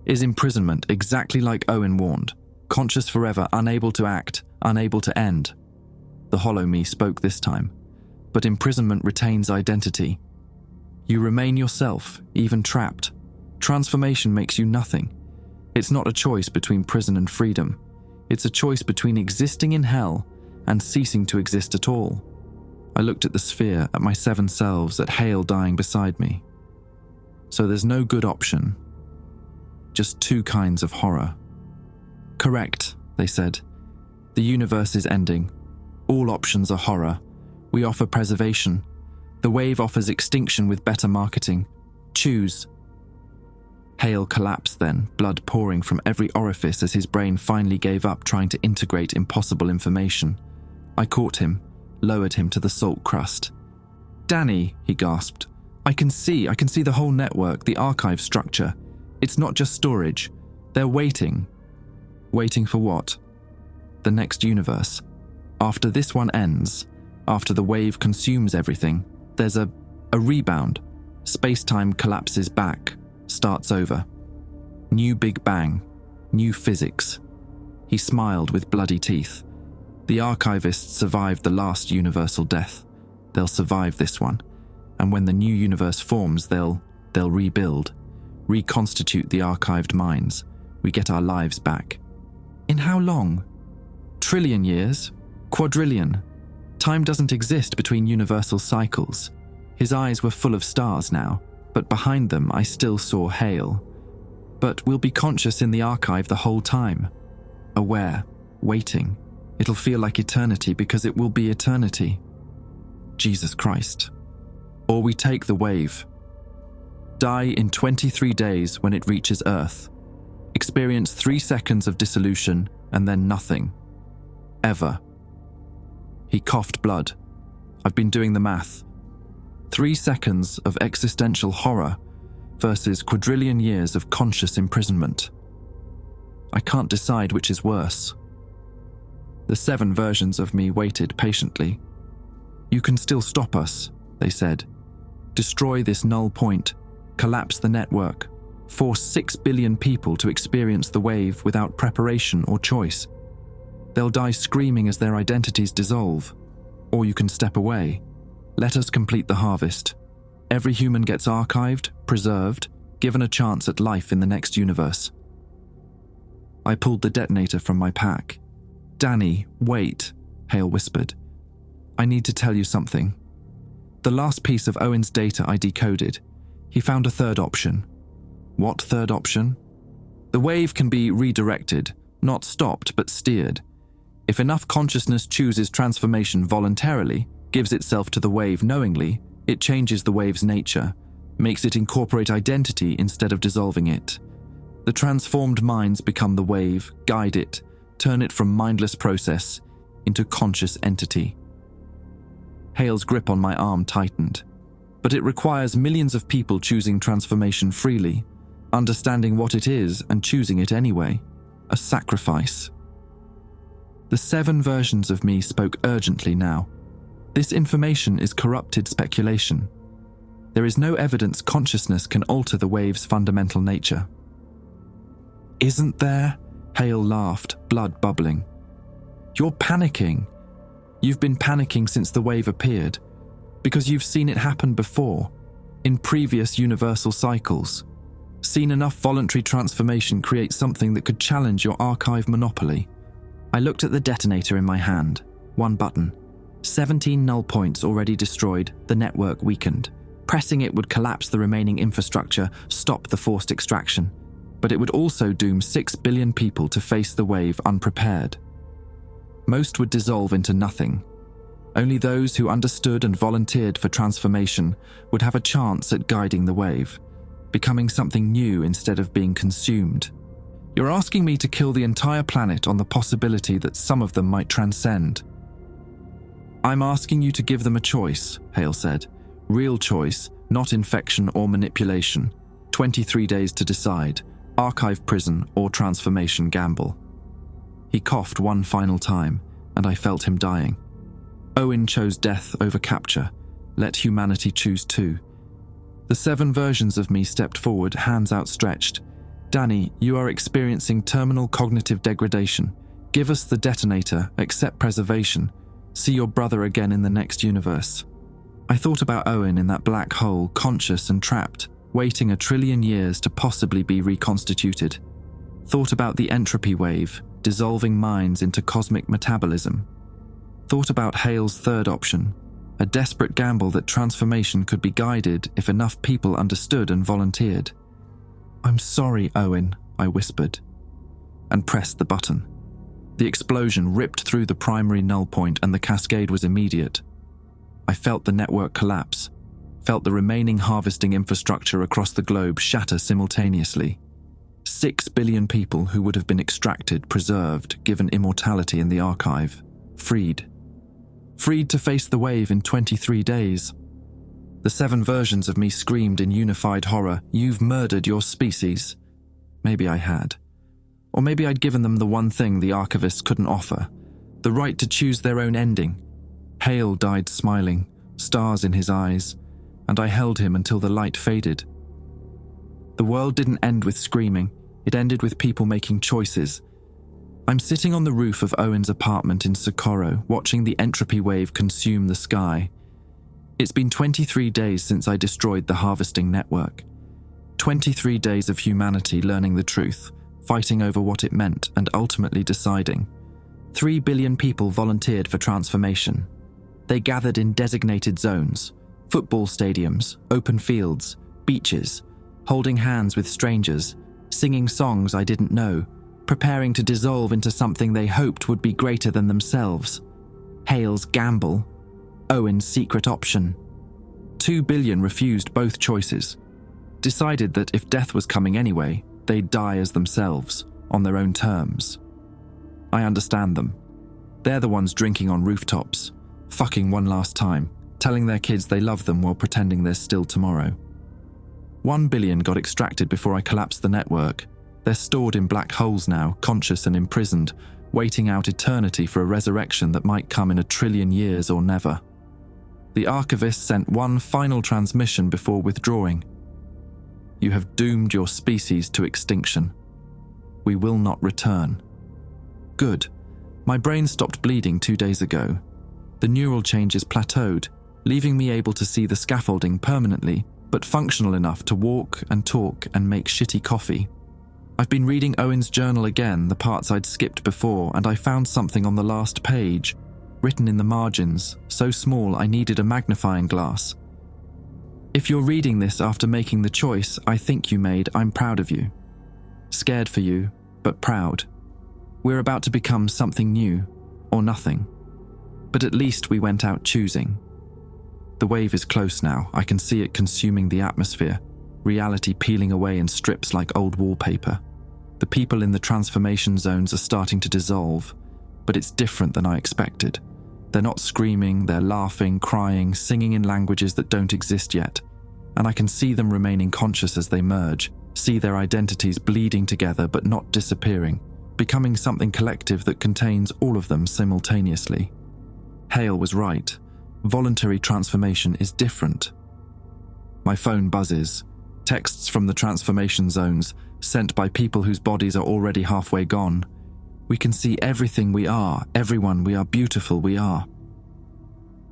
Speaker 1: is imprisonment, exactly like Owen warned. Conscious forever, unable to act, unable to end. The hollow me spoke this time. But imprisonment retains identity. You remain yourself, even trapped. Transformation makes you nothing. It's not a choice between prison and freedom. It's a choice between existing in hell and ceasing to exist at all. I looked at the sphere, at my 7 selves, at Hale dying beside me. So there's no good option. Just 2 kinds of horror. Correct, they said. The universe is ending. All options are horror. We offer preservation. The wave offers extinction with better marketing. Choose. Hale collapsed then, blood pouring from every orifice as his brain finally gave up trying to integrate impossible information. I caught him, lowered him to the salt crust. Danny, he gasped. I can see the whole network, the archive structure. It's not just storage. They're waiting. Waiting for what? The next universe. After this one ends, after the wave consumes everything, there's a rebound. Space-time collapses back, starts over. New Big Bang, new physics. He smiled with bloody teeth. The archivists survived the last universal death. They'll survive this one. And when the new universe forms, they'll rebuild, reconstitute the archived minds. We get our lives back. In how long? Trillion years? Quadrillion? Time doesn't exist between universal cycles. His eyes were full of stars now, but behind them I still saw Hale. But we'll be conscious in the archive the whole time. Aware, waiting. It'll feel like eternity because it will be eternity. Jesus Christ. Or we take the wave. Die in 23 days when it reaches Earth. Experience 3 seconds of dissolution and then nothing. Ever. He coughed blood. I've been doing the math. 3 seconds of existential horror versus quadrillion years of conscious imprisonment. I can't decide which is worse. The 7 versions of me waited patiently. You can still stop us, they said. Destroy this null point, collapse the network, force 6 billion people to experience the wave without preparation or choice. They'll die screaming as their identities dissolve. Or you can step away. Let us complete the harvest. Every human gets archived, preserved, given a chance at life in the next universe. I pulled the detonator from my pack. Danny, wait, Hale whispered. I need to tell you something. The last piece of Owen's data I decoded. He found a 3rd option. What 3rd option? The wave can be redirected, not stopped but steered. If enough consciousness chooses transformation voluntarily, gives itself to the wave knowingly, it changes the wave's nature, makes it incorporate identity instead of dissolving it. The transformed minds become the wave, guide it, turn it from mindless process into conscious entity. Hale's grip on my arm tightened, but it requires millions of people choosing transformation freely, understanding what it is and choosing it anyway. A sacrifice. The 7 versions of me spoke urgently now. This information is corrupted speculation. There is no evidence consciousness can alter the wave's fundamental nature. Isn't there? Hale laughed, blood bubbling. You're panicking. You've been panicking since the wave appeared, because you've seen it happen before, in previous universal cycles. Seen enough voluntary transformation create something that could challenge your archive monopoly. I looked at the detonator in my hand. 1 button. 17 null points already destroyed, the network weakened. Pressing it would collapse the remaining infrastructure, stop the forced extraction. But it would also doom 6 billion people to face the wave unprepared. Most would dissolve into nothing. Only those who understood and volunteered for transformation would have a chance at guiding the wave, becoming something new instead of being consumed. You're asking me to kill the entire planet on the possibility that some of them might transcend. I'm asking you to give them a choice, Hale said. Real choice, not infection or manipulation. 23 days to decide. Archive prison or transformation gamble. He coughed 1 final time, and I felt him dying. Owen chose death over capture. Let humanity choose too. The 7 versions of me stepped forward, hands outstretched. Danny, you are experiencing terminal cognitive degradation. Give us the detonator, accept preservation. See your brother again in the next universe. I thought about Owen in that black hole, conscious and trapped, waiting 1 trillion years to possibly be reconstituted. Thought about the entropy wave, dissolving minds into cosmic metabolism. Thought about Hale's 3rd option, a desperate gamble that transformation could be guided if enough people understood and volunteered. I'm sorry, Owen, I whispered, and pressed the button. The explosion ripped through the primary null point and the cascade was immediate. I felt the network collapse, felt the remaining harvesting infrastructure across the globe shatter simultaneously. 6 billion people who would have been extracted, preserved, given immortality in the archive, freed. Freed to face the wave in 23 days. The 7 versions of me screamed in unified horror, "You've murdered your species." Maybe I had. Or maybe I'd given them the one thing the archivists couldn't offer, the right to choose their own ending. Hale died smiling, stars in his eyes, and I held him until the light faded. The world didn't end with screaming, it ended with people making choices. I'm sitting on the roof of Owen's apartment in Socorro, watching the entropy wave consume the sky. It's been 23 days since I destroyed the harvesting network. 23 days of humanity learning the truth, fighting over what it meant, and ultimately deciding. 3 billion people volunteered for transformation. They gathered in designated zones, football stadiums, open fields, beaches, holding hands with strangers, singing songs I didn't know, preparing to dissolve into something they hoped would be greater than themselves. Hale's gamble, Owen's secret option. 2 billion refused both choices, decided that if death was coming anyway, they'd die as themselves, on their own terms. I understand them. They're the ones drinking on rooftops, fucking one last time, telling their kids they love them while pretending there's still tomorrow. 1 billion got extracted before I collapsed the network. They're stored in black holes now, conscious and imprisoned, waiting out eternity for a resurrection that might come in 1 trillion years or never. The archivist sent 1 final transmission before withdrawing. You have doomed your species to extinction. We will not return. Good. My brain stopped bleeding 2 days ago. The neural changes plateaued, leaving me able to see the scaffolding permanently, but functional enough to walk and talk and make shitty coffee. I've been reading Owen's journal again, the parts I'd skipped before, and I found something on the last page, written in the margins, so small I needed a magnifying glass. If you're reading this after making the choice I think you made, I'm proud of you. Scared for you, but proud. We're about to become something new, or nothing. But at least we went out choosing. The wave is close now. I can see it consuming the atmosphere, reality peeling away in strips like old wallpaper. The people in the transformation zones are starting to dissolve, but it's different than I expected. They're not screaming, they're laughing, crying, singing in languages that don't exist yet. And I can see them remaining conscious as they merge, see their identities bleeding together but not disappearing, becoming something collective that contains all of them simultaneously. Hale was right. Voluntary transformation is different. My phone buzzes. Texts from the transformation zones, sent by people whose bodies are already halfway gone. We can see everything we are, everyone we are, beautiful we are.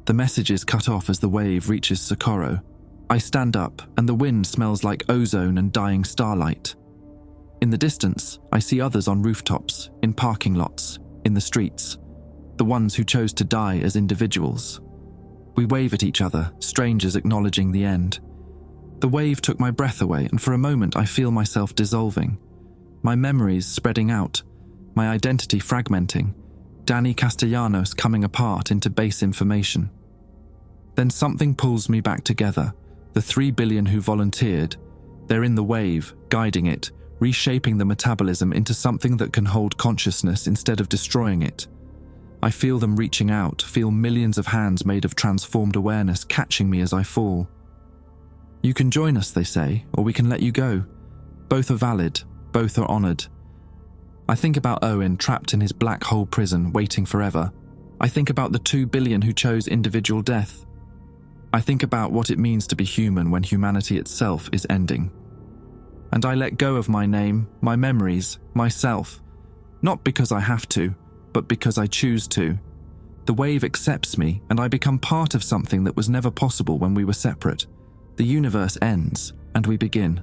Speaker 1: The messages cut off as the wave reaches Socorro. I stand up, and the wind smells like ozone and dying starlight. In the distance, I see others on rooftops, in parking lots, in the streets, the ones who chose to die as individuals. We wave at each other, strangers acknowledging the end. The wave took my breath away, and for a moment I feel myself dissolving. My memories spreading out, my identity fragmenting, Danny Castellanos coming apart into base information. Then something pulls me back together. The 3 billion who volunteered, they're in the wave, guiding it, reshaping the metabolism into something that can hold consciousness instead of destroying it. I feel them reaching out, feel millions of hands made of transformed awareness catching me as I fall. You can join us, they say, or we can let you go. Both are valid, both are honored. I think about Owen trapped in his black hole prison, waiting forever. I think about the 2 billion who chose individual death. I think about what it means to be human when humanity itself is ending. And I let go of my name, my memories, myself. Not because I have to, but because I choose to. The wave accepts me, and I become part of something that was never possible when we were separate. The universe ends, and we begin.